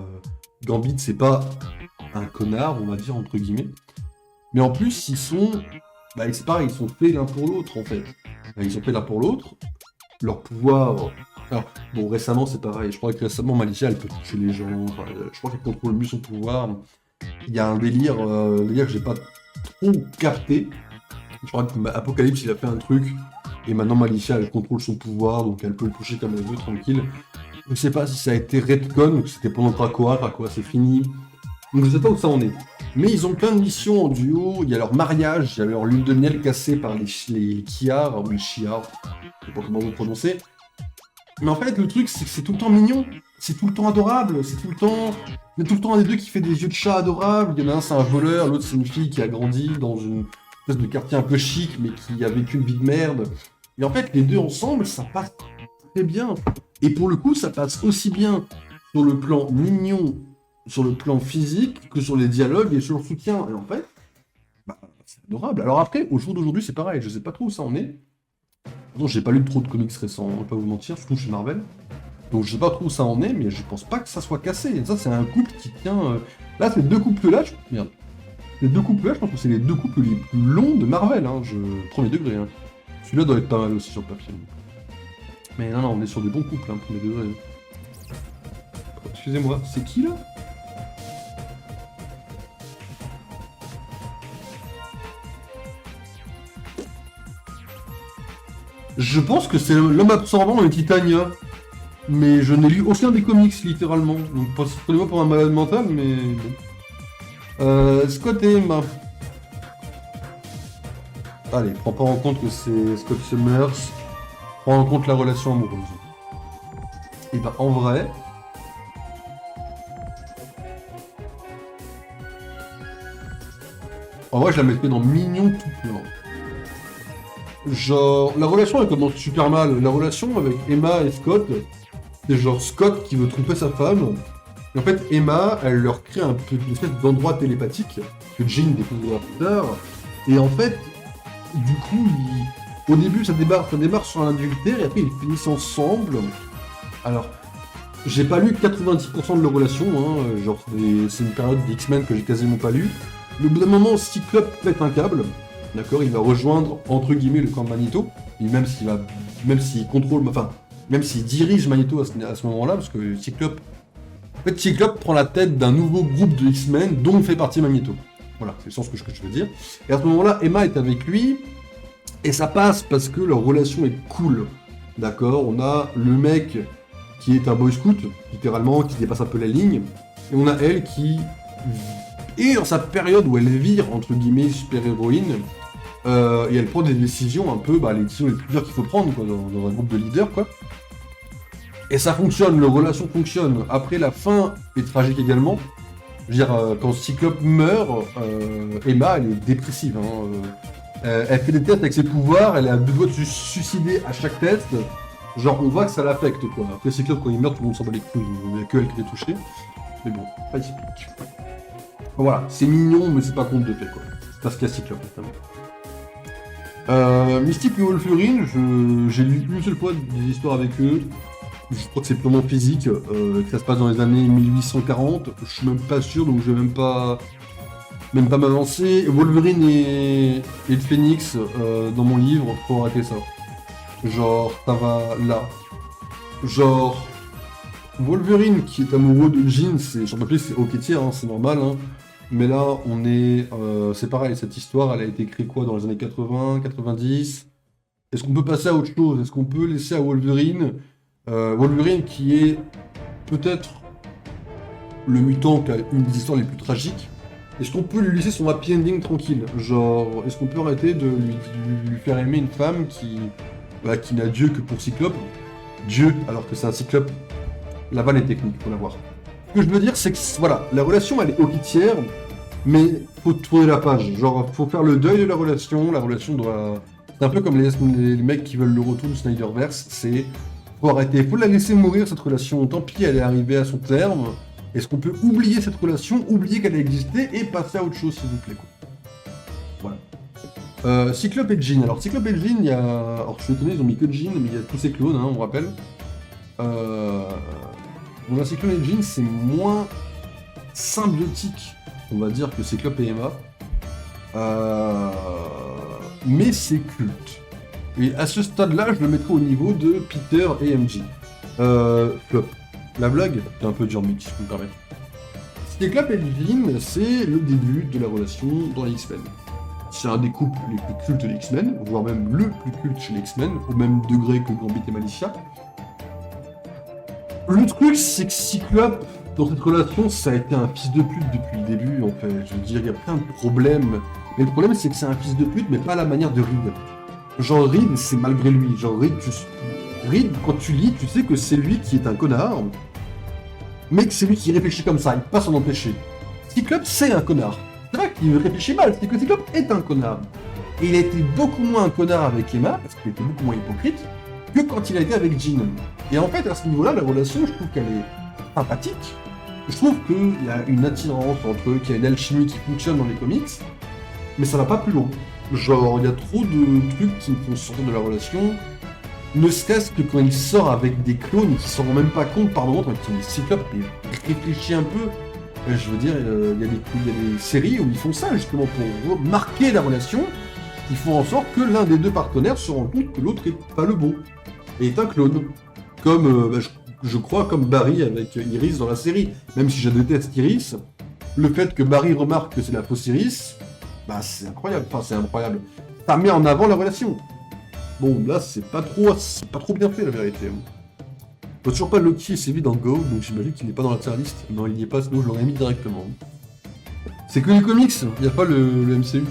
Gambit, c'est pas un connard, on va dire, entre guillemets. Mais en plus, ils sont... Bah, c'est pareil, ils sont faits l'un pour l'autre, en fait. Ils sont faits l'un pour l'autre. Leur pouvoir... Alors, bon, récemment, c'est pareil. Je crois que récemment, Malicia, elle peut toucher les gens. Enfin, je crois qu'elle contrôle mieux son pouvoir. Il y a un délire que j'ai pas trop capté. Je crois que Apocalypse, il a fait un truc. Et maintenant, Malicia, elle contrôle son pouvoir. Donc, elle peut le toucher comme elle veut, tranquille. Je sais pas si ça a été retcon ou si c'était pendant Krakoa. Krakoa, c'est fini. Donc, je sais pas où ça en est. Mais ils ont plein de missions en duo. Il y a leur mariage. Il y a leur lune de miel cassée par les Kiar, ou les Chiar. Je sais pas comment vous prononcez. Mais en fait, le truc, c'est que c'est tout le temps mignon. C'est tout le temps adorable. C'est tout le temps... Il y a tout le temps un des deux qui fait des yeux de chat adorables. Il y en a un, c'est un voleur. L'autre, c'est une fille qui a grandi dans une espèce de quartier un peu chic, mais qui a vécu une vie de merde. Et en fait, les deux ensemble, ça passe très bien. Et pour le coup, ça passe aussi bien sur le plan mignon, sur le plan physique, que sur les dialogues et sur le soutien. Et en fait, bah, c'est adorable. Alors après, au jour d'aujourd'hui, c'est pareil. Je sais pas trop où ça en est. Non, j'ai pas lu trop de comics récents, je vais pas vous mentir, surtout chez Marvel. Donc je sais pas trop où ça en est, mais je pense pas que ça soit cassé. Et ça, c'est un couple qui tient... Là, ces deux couples-là, Merde. Les deux couples-là, je pense que c'est les deux couples les plus longs de Marvel, hein. Premier degré, hein. Celui-là doit être pas mal aussi sur le papier. Mais non, on est sur des bons couples, hein, premier degré. Excusez-moi, c'est qui, là ? Je pense que c'est l'homme absorbant et Titania. mais je n'ai lu aucun des comics, littéralement. Donc, prenez-moi pour un malade mental, mais bon. Scott et Emma. Allez, prends pas en compte que c'est Scott Summers. Prends en compte la relation amoureuse. Et ben, en vrai... En vrai, je la mettrais dans mignon tout plein. Genre, la relation, elle commence super mal. La relation avec Emma et Scott, c'est genre Scott qui veut tromper sa femme. Et en fait, Emma, elle leur crée un peu une espèce d'endroit télépathique que Jean découvrira plus tard. Et en fait, du coup, au début, ça démarre sur un adultère et après, ils finissent ensemble. Alors, j'ai pas lu 90% de leur relation, hein. Genre, c'est une période d'X-Men que j'ai quasiment pas lu. Mais au bout d'un moment, Cyclope pète un câble. D'accord, il va rejoindre entre guillemets le camp de Magneto, et même s'il contrôle, enfin, même s'il dirige Magneto à ce moment-là, parce que Cyclope prend la tête d'un nouveau groupe de X-Men dont fait partie Magneto. Voilà, c'est le sens que je veux dire. Et à ce moment-là, Emma est avec lui, et ça passe parce que leur relation est cool. D'accord, on a le mec qui est un boy scout, littéralement, qui dépasse un peu la ligne, et on a elle qui est dans sa période où elle vire entre guillemets super-héroïne. Et elle prend des décisions un peu, les décisions les plus dures qu'il faut prendre quoi, dans un groupe de leaders quoi. Et ça fonctionne, leur relation fonctionne. Après la fin est tragique également. Je veux dire, quand Cyclope meurt, Emma elle est dépressive. Elle fait des tests avec ses pouvoirs, elle a deux doigts de se suicider à chaque test. Genre on voit que ça l'affecte quoi. Après Cyclope quand il meurt, tout le monde s'en bat les couilles, il n'y a que elle qui est touchée. Mais bon, pas explique. Voilà, c'est mignon mais c'est pas conte de fait quoi. C'est parce qu'il y a Cyclope notamment. Mystique et Wolverine, j'ai lu une seule fois des histoires avec eux. Je crois que c'est purement physique, que ça se passe dans les années 1840. Je suis même pas sûr, donc je vais même pas m'avancer. Wolverine et le Phénix, dans mon livre, faut arrêter ça. Genre, ça va là. Genre, Wolverine qui est amoureux de Jean, sur papier c'est ok tiers, c'est normal, hein. Mais là, on est... c'est pareil, cette histoire, elle a été écrite quoi, dans les années 80, 90? Est-ce qu'on peut passer à autre chose? Est-ce qu'on peut laisser à Wolverine Wolverine qui est peut-être le mutant qui a une des histoires les plus tragiques. Est-ce qu'on peut lui laisser son happy ending tranquille? Genre, est-ce qu'on peut arrêter de lui faire aimer une femme qui n'a Dieu que pour Cyclope? Dieu, alors que c'est un Cyclope. La vanne est technique, faut la voir. Ce que je veux dire, c'est que, voilà, la relation, elle est héritière, mais faut tourner la page. Genre, faut faire le deuil de la relation doit... C'est un peu comme les mecs qui veulent le retour du Snyderverse, c'est... Faut arrêter, faut la laisser mourir, cette relation. Tant pis, elle est arrivée à son terme. Est-ce qu'on peut oublier cette relation, oublier qu'elle a existé, et passer à autre chose, s'il vous plaît, quoi. Voilà. Cyclope et Jean. Alors, Cyclope et Jean, il y a... Alors, je suis étonné, ils ont mis que Jean, mais il y a tous ces clones, on rappelle. Donc, la Cyclope et Jean, c'est moins symbiotique, on va dire, que Cyclope et Emma. Mais c'est culte. Et à ce stade-là, je le mettrais au niveau de Peter et MJ. Flop. La blague, c'est un peu dur, mais si je peux me permettre. Cyclope et Jean, c'est le début de la relation dans les X-Men. C'est un des couples les plus cultes des X-Men, voire même le plus culte chez les X-Men, au même degré que Gambit et Malicia. Le truc, c'est que Cyclope, dans cette relation, ça a été un fils de pute depuis le début, en fait. Je veux dire, il y a plein de problèmes. Mais le problème, c'est que c'est un fils de pute, mais pas à la manière de Reed. Genre, Reed, c'est malgré lui. Genre, Reed, quand tu lis, tu sais que c'est lui qui est un connard, mais que c'est lui qui réfléchit comme ça, il peut pas s'en empêcher. Cyclope, c'est un connard. C'est vrai qu'il réfléchit mal, c'est que Cyclope est un connard. Et il a été beaucoup moins un connard avec Emma, parce qu'il était beaucoup moins hypocrite, que quand il a été avec Jean. Et en fait, à ce niveau-là, la relation, je trouve qu'elle est sympathique. Je trouve qu'il y a une attirance entre eux, qu'il y a une alchimie qui fonctionne dans les comics, mais ça va pas plus loin. Genre, il y a trop de trucs qui me font sortir de la relation, ne serait-ce que quand il sort avec des clones qui s'en rendent même pas compte par moment, qui sont des cyclopes, mais réfléchis un peu. Je veux dire, il y a des séries où ils font ça justement pour marquer la relation. Ils font en sorte que l'un des deux partenaires se rende compte que l'autre est pas le bon et est un clone. Comme, je crois, comme Barry avec Iris dans la série. Même si je déteste Iris, le fait que Barry remarque que c'est la fausse Iris, c'est incroyable. Enfin, c'est incroyable. Ça met en avant la relation. Bon, là, c'est pas trop bien fait, la vérité. Je vois toujours pas Loki et Sylvie dans Go, donc j'imagine qu'il n'est pas dans la tier list. Non, il n'y est pas, sinon je l'aurais mis directement. C'est que les comics, il n'y a pas le MCU.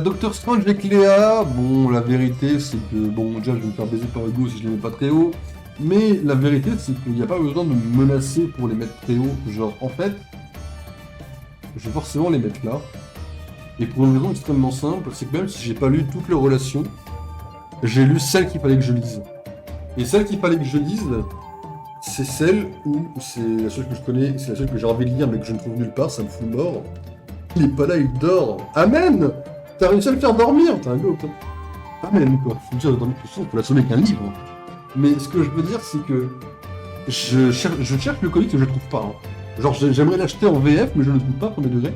Doctor Strange et Cléa, bon, la vérité c'est que, bon, déjà je vais me faire baiser par Hugo si je les mets pas très haut, mais la vérité c'est qu'il n'y a pas besoin de me menacer pour les mettre très haut. Genre, en fait, je vais forcément les mettre là. Et pour une raison extrêmement simple, c'est que même si j'ai pas lu toutes les relations, j'ai lu celles qu'il fallait que je lise. Et celle qu'il fallait que je lise, c'est celle où c'est la seule que je connais, c'est la seule que j'ai envie de lire mais que je ne trouve nulle part, ça me fout mort. Il est pas là, il dort. Amen. T'as réussi à le faire dormir, t'es un gars quoi. Amen quoi. Faut dire de dormir tout seul, faut l'assommer avec un livre. Mais ce que je veux dire, c'est que je cherche le comics que je ne trouve pas. Hein. Genre j'aimerais l'acheter en VF, mais je ne le trouve pas, premier degré.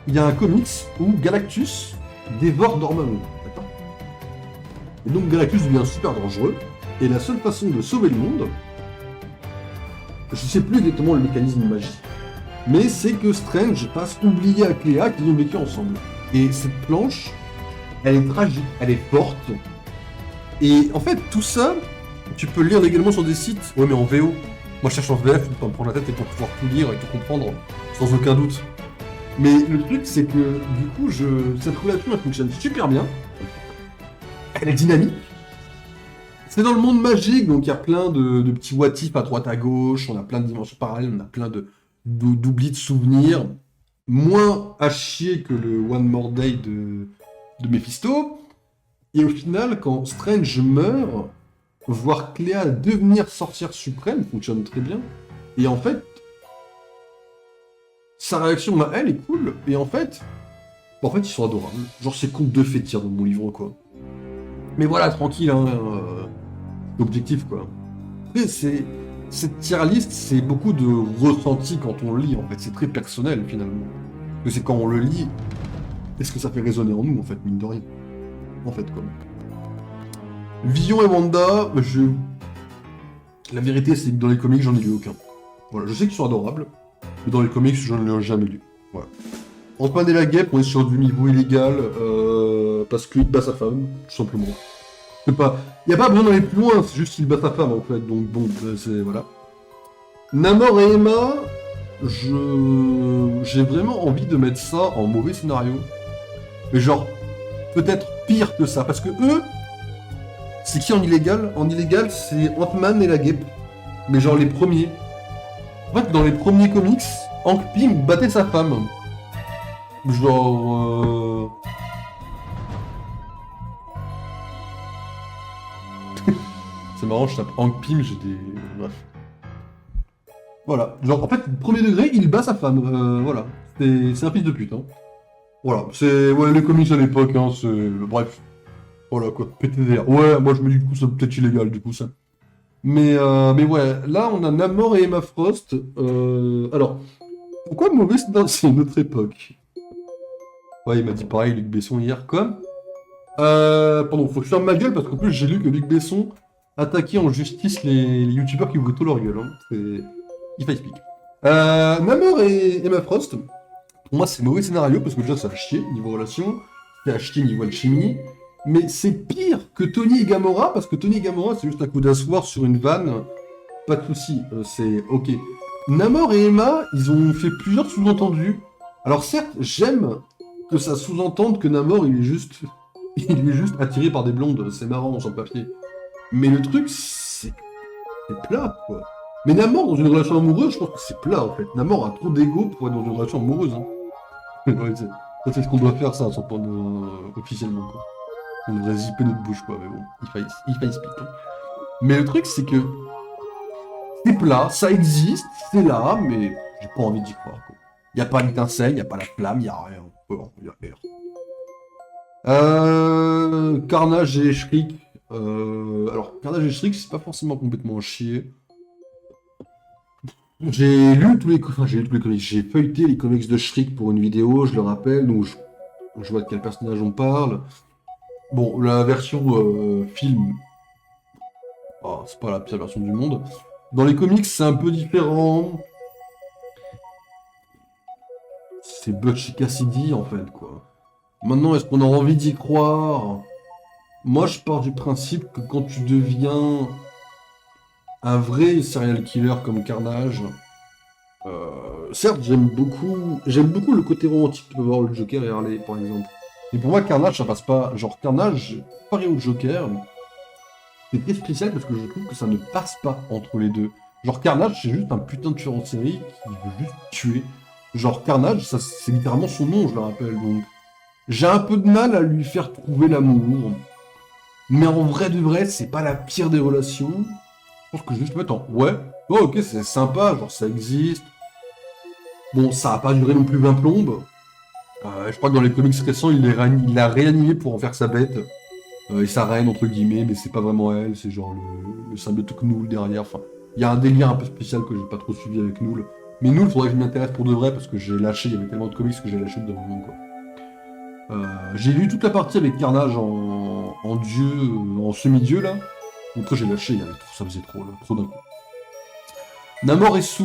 Il y a un comics où Galactus dévore Dormammu. D'accord. Et donc Galactus devient super dangereux. Et la seule façon de sauver le monde, je sais plus exactement le mécanisme magique, mais c'est que Strange passe oublier à Cléa qu'ils ont vécu ensemble. Et cette planche, elle est tragique, elle est forte. Et en fait, tout ça, tu peux le lire également sur des sites. Ouais, mais en VO. Moi, je cherche en VF pour me prendre la tête et pour pouvoir tout lire et tout comprendre, sans aucun doute. Mais le truc, c'est que, du coup, cette relation, elle fonctionne super bien. Elle est dynamique. C'est dans le monde magique, donc il y a plein de petits what-if à droite à gauche, on a plein de dimensions parallèles, on a plein d'oublis de souvenirs. Moins à chier que le One More Day de Mephisto. Et au final, quand Strange meurt, voir Cléa devenir sorcière suprême fonctionne très bien. Et en fait, sa réaction à elle est cool. Et en fait, ils sont adorables. Genre, c'est conte de fées dans mon livre, quoi. Mais voilà, tranquille, hein. L'objectif, quoi. Après, cette tier list, c'est beaucoup de ressenti quand on le lit, en fait. C'est très personnel, finalement. Parce que c'est quand on le lit, est-ce que ça fait résonner en nous, en fait, mine de rien. En fait, quoi. Vision et Wanda, la vérité, c'est que dans les comics, j'en ai lu aucun. Voilà, je sais qu'ils sont adorables, mais dans les comics, je n'en ai jamais lu. Voilà. Ant-Man et la Guêpe, on est sur du niveau illégal, parce qu'il bat sa femme, tout simplement. Il n'y a pas besoin d'aller plus loin, c'est juste qu'il bat sa femme, en fait, donc bon, c'est... voilà. Namor et Emma, j'ai vraiment envie de mettre ça en mauvais scénario. Mais genre, peut-être pire que ça, parce que eux, c'est qui en illégal? En illégal, c'est Ant-Man et la Guêpe. Mais genre les premiers. En fait, dans les premiers comics, Hank Pym battait sa femme. Genre... C'est marrant, je tape Hank Pym, j'ai des... Bref. Voilà. Genre, en fait, premier degré, il bat sa femme. Voilà. C'est un fils de pute, hein. Voilà. C'est... Ouais, les comics à l'époque, hein, c'est... Bref. Voilà, quoi. PTDR. Ouais, moi, je me dis, du coup, c'est peut-être illégal, du coup, ça. Mais ouais, là, on a Namor et Emma Frost. Alors, pourquoi mauvais c'est une autre époque? Ouais, il m'a dit pareil, Luc Besson, hier, quoi. Pardon, faut que je ferme ma gueule, parce qu'en plus, j'ai lu que Luc Besson attaquait en justice les youtubeurs qui ouvraient tout leur gueule. Hein. C'est... If I speak. Namor et Emma Frost, pour moi, c'est mauvais scénario, parce que déjà, ça a chier, niveau relation, ça a chier niveau alchimie, mais c'est pire que Tony et Gamora, parce que Tony et Gamora, c'est juste un coup d'asseoir sur une vanne, pas de soucis, c'est ok. Namor et Emma, ils ont fait plusieurs sous-entendus. Alors certes, j'aime que ça sous-entende que Namor, il est juste attiré par des blondes, c'est marrant sur le papier. Mais le truc, c'est plat, quoi. Mais Namor, dans une relation amoureuse, je pense que c'est plat, en fait. Namor a trop d'ego pour être dans une relation amoureuse, hein. Ouais, ça, c'est ce qu'on doit faire, ça, sans prendre officiellement, quoi. On devrait zipper notre bouche, quoi, mais bon, il faille speak. Hein. Mais le truc, c'est que c'est plat, ça existe, c'est là, mais j'ai pas envie d'y croire, quoi. Y a pas l'étincelle, y a pas la flamme, y a rien. Y a rien. Carnage et Shriek. Alors, Carnage et Shriek, c'est pas forcément complètement chier. J'ai lu tous les comics, j'ai feuilleté les comics de Shriek pour une vidéo, je le rappelle, donc je vois de quel personnage on parle. Bon, la version film, c'est pas la pire version du monde. Dans les comics, c'est un peu différent. C'est Butch et Cassidy, en fait, quoi. Maintenant, est-ce qu'on a envie d'y croire? Moi, je pars du principe que quand tu deviens un vrai serial killer comme Carnage, certes, j'aime beaucoup le côté romantique que peut avoir le Joker et Harley, par exemple. Mais pour moi, Carnage, ça passe pas. Genre, Carnage, pareil au Joker, c'est très spécial parce que je trouve que ça ne passe pas entre les deux. Genre, Carnage, c'est juste un putain de tueur en série qui veut juste tuer. Genre, Carnage, ça, c'est littéralement son nom, je le rappelle, donc. J'ai un peu de mal à lui faire trouver l'amour. Mais en vrai de vrai, c'est pas la pire des relations. Je pense que je vais juste mettre en ouais, oh ok, c'est sympa, genre ça existe. Bon, ça a pas duré non plus 20 plombes. Je crois que dans les comics récents, il l'a réanimé pour en faire sa bête. Et sa reine, entre guillemets, mais c'est pas vraiment elle, c'est genre le symbiote Knull derrière. Enfin, il y a un délire un peu spécial que j'ai pas trop suivi avec Knull. Mais Knull, faudrait que je m'y intéresse pour de vrai parce que j'ai lâché, il y avait tellement de comics que j'ai lâché de moment, quoi. J'ai lu toute la partie avec Carnage en dieu, en semi-dieu là. Donc après j'ai lâché, ça faisait trop là, trop d'un coup. Namor et Sue,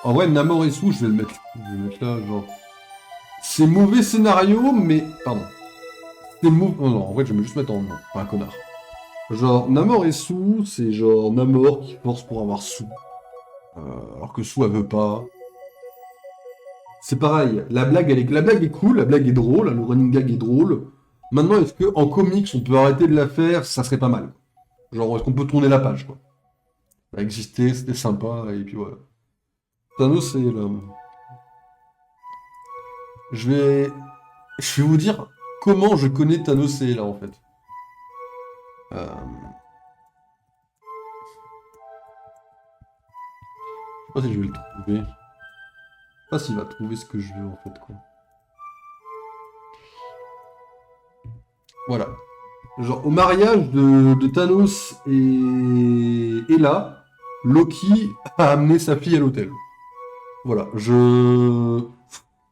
en vrai Namor et Sue, je vais le mettre là, genre. C'est mauvais scénario, mais. Pardon. C'est mauvais. Oh non, en vrai je vais me juste mettre en nom, pas un connard. Genre, Namor et Sue, c'est genre Namor qui force pour avoir Sue. Alors que Sue elle veut pas. C'est pareil, la blague est cool, la blague est drôle, le running gag est drôle. Maintenant, est-ce que en comics on peut arrêter de la faire, ça serait pas mal. Genre, est-ce qu'on peut tourner la page, quoi. Ça existait, c'était sympa, et puis voilà. Thanos, c'est là. Je vais... Je vais vous dire comment je connais Thanos et là, en fait. Je sais pas si je vais le trouver. Je sais pas s'il va trouver ce que je veux, en fait, quoi. Voilà. Genre, au mariage de Thanos et là, Loki a amené sa fille à l'hôtel. Voilà, En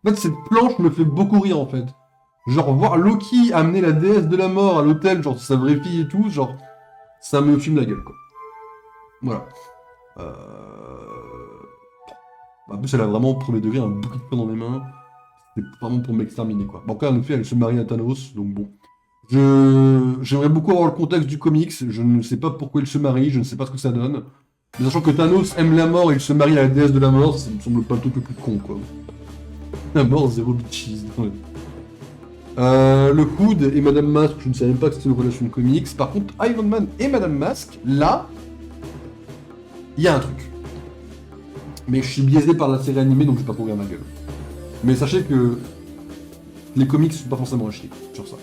fait, cette planche me fait beaucoup rire, en fait. Genre, voir Loki amener la déesse de la mort à l'hôtel, genre, sa vraie fille et tout, genre, ça me fume la gueule, quoi. Voilà. Euh... En plus, elle a vraiment, au premier degré, un bouquet de poing dans les mains. C'est vraiment pour m'exterminer, quoi. Bon, en cas, en effet, elle se marie à Thanos, donc bon. J'aimerais beaucoup avoir le contexte du comics, je ne sais pas pourquoi il se marie, je ne sais pas ce que ça donne. Mais sachant que Thanos aime la mort et il se marie à la déesse de la mort, ça me semble pas le truc le plus con, quoi. La mort, zéro bitches. Ouais. Le Hood et Madame Masque, je ne savais même pas que c'était une relation de comics. Par contre, Iron Man et Madame Masque, là, il y a un truc. Mais je suis biaisé par la série animée, donc je vais pas courir ma gueule. Mais sachez que les comics sont pas forcément à chier sur ça.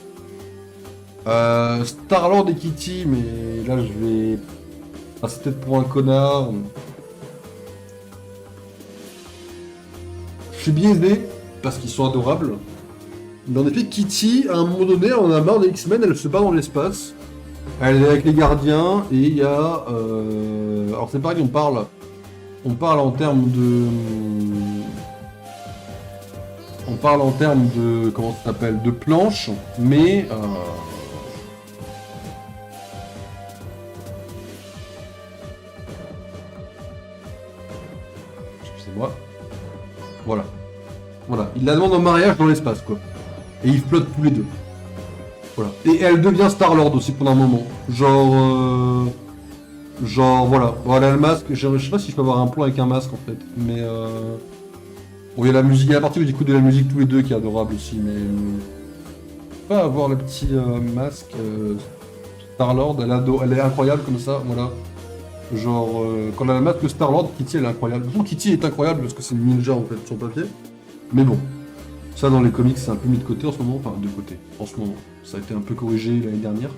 Star-Lord et Kitty, mais là je vais passer peut-être pour un connard. Je suis biaisé parce qu'ils sont adorables. Mais en effet, Kitty, à un moment donné, on en a marre des X-Men, elle se bat dans l'espace. Elle est avec les gardiens et il y a. Alors c'est pareil, on parle en termes de. On parle en termes de. Comment ça s'appelle? De planches, mais. Excusez-moi. Voilà. Voilà. Il la demande en mariage dans l'espace, quoi. Et ils flottent tous les deux. Voilà. Et elle devient Star-Lord aussi pendant un moment. Genre, voilà. Voilà le masque. Je sais pas si je peux avoir un plan avec un masque, en fait. Mais bon, il y a la musique, il y a la partie où ils écoutent de la musique tous les deux qui est adorable aussi, mais... Pas avoir le petit masque Star-Lord, elle est incroyable comme ça, voilà. Genre, quand elle a le masque Star-Lord, Kitty elle est incroyable. Bon, Kitty est incroyable parce que c'est une ninja en fait sur papier. Mais bon, ça dans les comics c'est un peu mis de côté en ce moment, enfin de côté, en ce moment. Ça a été un peu corrigé l'année dernière.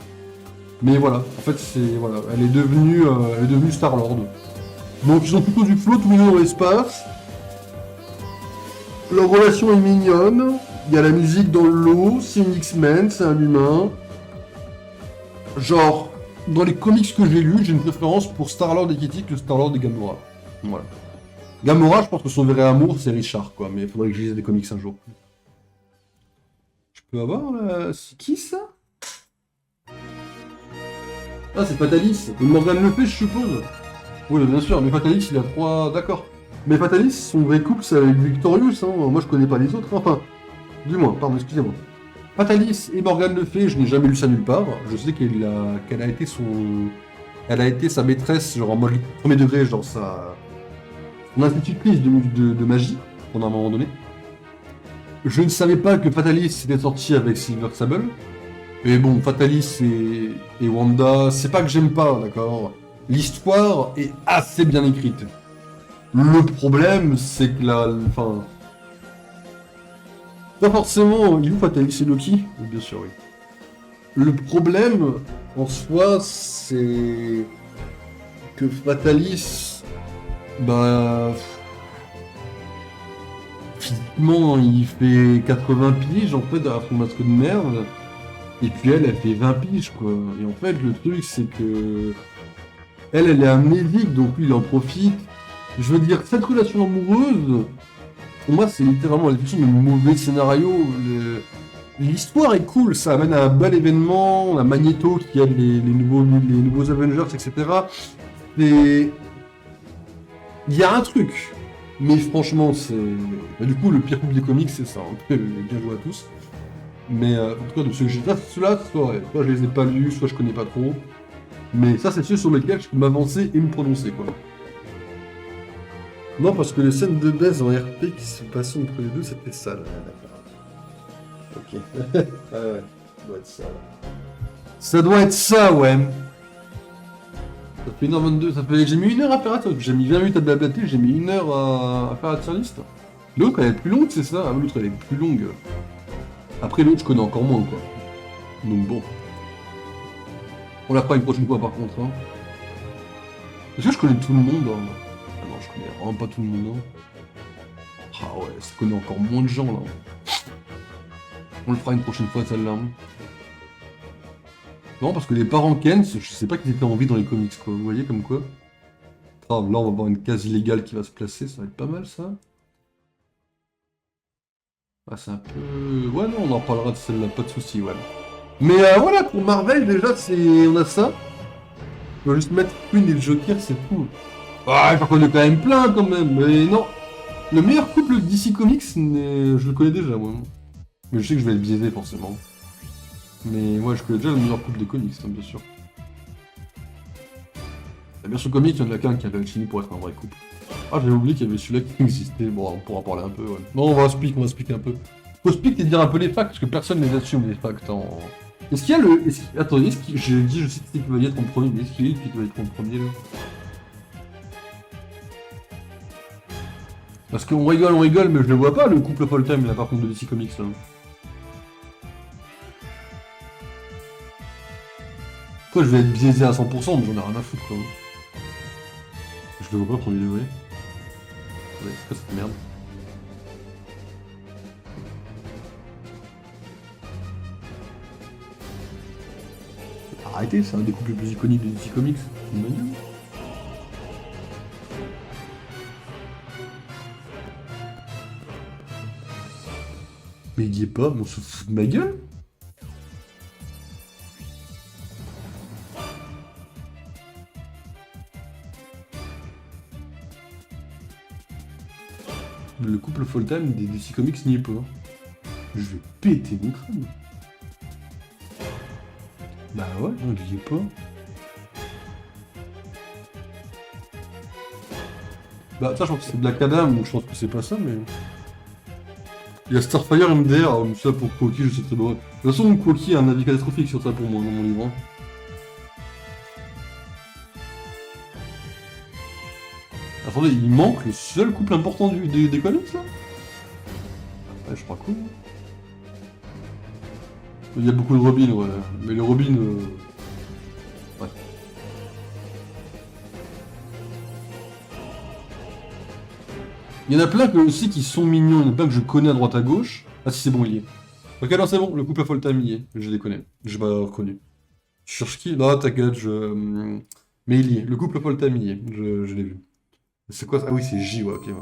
Mais voilà, en fait c'est. Voilà, elle est devenue Star-Lord. Donc ils ont plutôt du flow tous les deux dans l'espace. Leur relation est mignonne. Il y a la musique dans l'eau, c'est une X-Men, c'est un humain. Genre, dans les comics que j'ai lus, j'ai une préférence pour Star-Lord et Kitty que Star-Lord et Gamora. Voilà. Gamora, je pense que son vrai amour, c'est Richard, quoi, mais il faudrait que je lise des comics un jour. Je peux avoir là. C'est qui ça? Ah, c'est Fatalis. Morgan Le Fay, je suppose. Oui, bien sûr, mais Fatalis, il a 3. D'accord. Mais Fatalis, son vrai couple, c'est avec Victorious, hein. Moi, je connais pas les autres, hein. Enfin. Du moins, pardon, excusez-moi. Fatalis et Morgane Le Fay, je n'ai jamais lu ça nulle part. Je sais qu'elle a été elle a été sa maîtresse, genre en mode premier degré, genre son institutrice de magie, pendant un moment donné. Je ne savais pas que Fatalis était sorti avec Silver Sable. Mais bon, Fatalis et Wanda, c'est pas que j'aime pas, d'accord. L'histoire est assez bien écrite. Le problème, c'est que enfin... Pas forcément, il est où Fatalis et Loki? Bien sûr, oui. Le problème, en soi, c'est... que Fatalis... Bah... Physiquement, il fait 80 piges, en fait, derrière son masque de merde. Et puis elle fait 20 piges, quoi. Et en fait, le truc, c'est que... Elle est amnésique, donc lui, il en profite. Je veux dire, cette relation amoureuse, pour moi, c'est littéralement la fiction de mauvais scénario. L'histoire est cool, ça amène à un bel événement, un Magneto qui aide les nouveaux Avengers, etc. Et... il y a un truc. Mais franchement, c'est... Bah, du coup, le pire couple des comics, c'est ça. Bien joué à tous. Mais en tout cas, de ceux que j'ai... Ceux-là, soit je les ai pas lus, soit je connais pas trop. Mais ça, c'est ceux sur lesquels je peux m'avancer et me prononcer, quoi. Non, parce que les scènes de baise en RP qui se passaient entre les deux, c'était ça, là. Ok. Ah ouais, ça doit être ça, là. Ça doit être ça, ouais. Ça fait 1h22, ça fait... J'ai mis 1 heure à faire la j'ai mis 20 minutes à blablater, j'ai mis 1 heure à faire la tier list. L'autre, elle est plus longue, c'est ça? Ah, l'autre, elle est plus longue. Après, l'autre, je connais encore moins, quoi. Donc bon. On la fera une prochaine fois, par contre, hein. Est-ce que je connais tout le monde, hein? Ah non, je connais vraiment pas tout le monde, hein. Ah ouais, ça connaît encore moins de gens, là. On le fera une prochaine fois, celle-là. Non, parce que les parents Ken, je sais pas qu'ils étaient en vie dans les comics, quoi. Vous voyez, comme quoi. Ah, là, on va avoir une case illégale qui va se placer, ça va être pas mal, ça. Ah, c'est un peu... Ouais, non, on en parlera de celle-là, pas de soucis, ouais. Mais voilà, pour Marvel, déjà, on a ça. On va juste mettre Queen et le Joker, c'est tout. Ah, j'en connais quand même plein, quand même. Mais non. Le meilleur couple DC Comics, je le connais déjà, moi. Mais je sais que je vais être biaisé, forcément. Mais moi, je connais déjà le meilleur couple des comics, hein, bien sûr. La version comics, il y en a qu'un qui avait fini pour être un vrai couple. Ah, j'avais oublié qu'il y avait celui-là qui existait. Bon, on pourra parler un peu, ouais. Non, on va expliquer un peu. Faut expliquer et dire un peu les facts, parce que personne ne les assume, les facts, en... Est-ce qu'il y a le... Attendez, j'ai dit, je sais qui va y être en premier, mais est-ce qu'il y a qui va être en premier, là? Parce qu'on rigole, mais je le vois pas, le couple Full-Time, là, par contre, de DC Comics, là. Quoi, je vais être biaisé à 100%, mais j'en ai rien à foutre, quoi. Je le vois pas, premier degré. Ouais, c'est quoi cette merde? Arrêtez, c'est un des couples les plus iconiques de DC Comics. C'est une manière. Mais il y est pas, mais on se fout de ma gueule. Le couple full-time des DC Comics n'y est pas. Je vais péter mon crâne. Bah ouais, non, il y est pas. Bah ça, je pense que c'est Black Adam, donc je pense que c'est pas ça, mais... Il y a Starfire MDR, ça pour Quoki, je sais très bien. De toute façon, Quoki a un avis catastrophique sur ça pour moi, dans mon livre. Attendez, il manque le seul couple important des comics, là? Ouais, je crois cool. Il y a beaucoup de Robin, ouais. Mais les Robin... Ouais. Il y en a plein aussi qui sont mignons, il y en a plein que je connais à droite à gauche. Ah si, c'est bon, il y est. Ok, non, c'est bon, le couple à Full-Time y est. Je les connais. J'ai pas reconnu. Je cherche qui? Non, t'inquiète, mais il y est. Le couple à Full-Time y est. Je l'ai vu. C'est quoi ça? Ah oui, c'est J, ouais, ok. Ouais.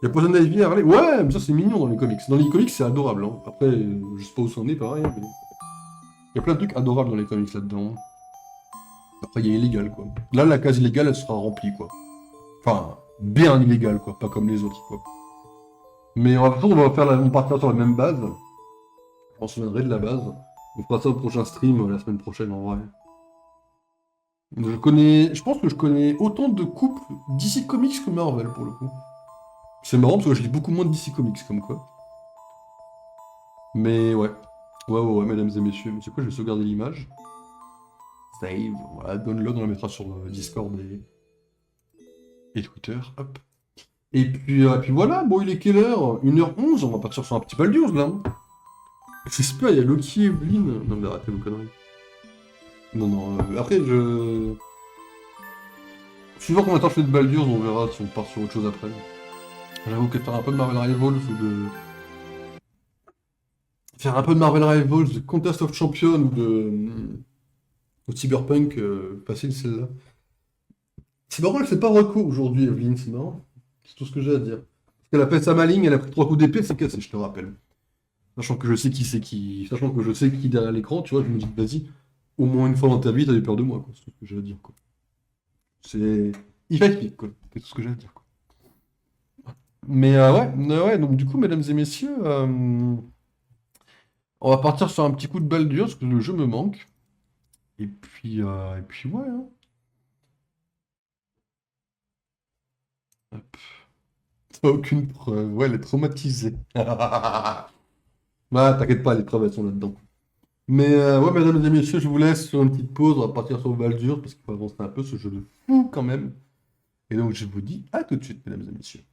Il y a Poison Ivy, Harley. Ouais, mais ça c'est mignon dans les comics. Dans les comics, c'est adorable. Hein. Après, je sais pas où c'en est, pareil. Mais... il y a plein de trucs adorables dans les comics là-dedans. Après, il y a illégal, quoi. Là, la case illégale, elle sera remplie, quoi. Enfin, bien illégale, quoi. Pas comme les autres, quoi. Mais on va faire on partira sur la même base. m'en souviendrai de la base. On fera ça au prochain stream, la semaine prochaine en vrai. Je pense que je connais autant de couples DC Comics que Marvel pour le coup. C'est marrant parce que je lis beaucoup moins de DC Comics comme quoi. Mais ouais. Ouais, mesdames et messieurs. C'est quoi, je vais sauvegarder l'image. Save, voilà, download, on la mettra sur Discord et Twitter. Hop. Et puis voilà, bon, il est quelle heure? 1h11, on va partir sur un petit Baldur's là. J'espère, il y a Loki et Evelyn. Non mais arrêtez vos conneries. Non, après je... Suivant combien de temps je fais de Baldur's, on verra si on part sur autre chose après. J'avoue que faire un peu de Marvel Rivals ou de... Faire un peu de Marvel Rivals, de Contest of Champions ou de... Ou Cyberpunk, facile celle-là. C'est marrant, elle fait pas recours aujourd'hui, Evelyn, c'est marrant. C'est tout ce que j'ai à dire. Parce qu'elle a fait sa maligne, elle a pris 3 coups d'épée, c'est cassé, je te rappelle. Sachant que je sais qui c'est qui. Sachant que je sais qui est derrière l'écran, tu vois, je me dis, vas-y, au moins une fois dans ta vie, t'as eu peur de moi, quoi. C'est tout ce que j'ai à dire, quoi. C'est. Il va être pique, quoi. C'est tout ce que j'ai à dire, quoi. Mais ouais, donc du coup, mesdames et messieurs, on va partir sur un petit coup de balle dure, parce que le jeu me manque. Et puis ouais, hein. Hop. T'as aucune preuve. Ouais, elle est traumatisée. Ouais, t'inquiète pas, les preuves, elles sont là-dedans. Mais ouais, mesdames et messieurs, je vous laisse sur une petite pause. On va partir sur Baldur parce qu'il faut avancer un peu ce jeu de fou quand même. Et donc, je vous dis à tout de suite, mesdames et messieurs.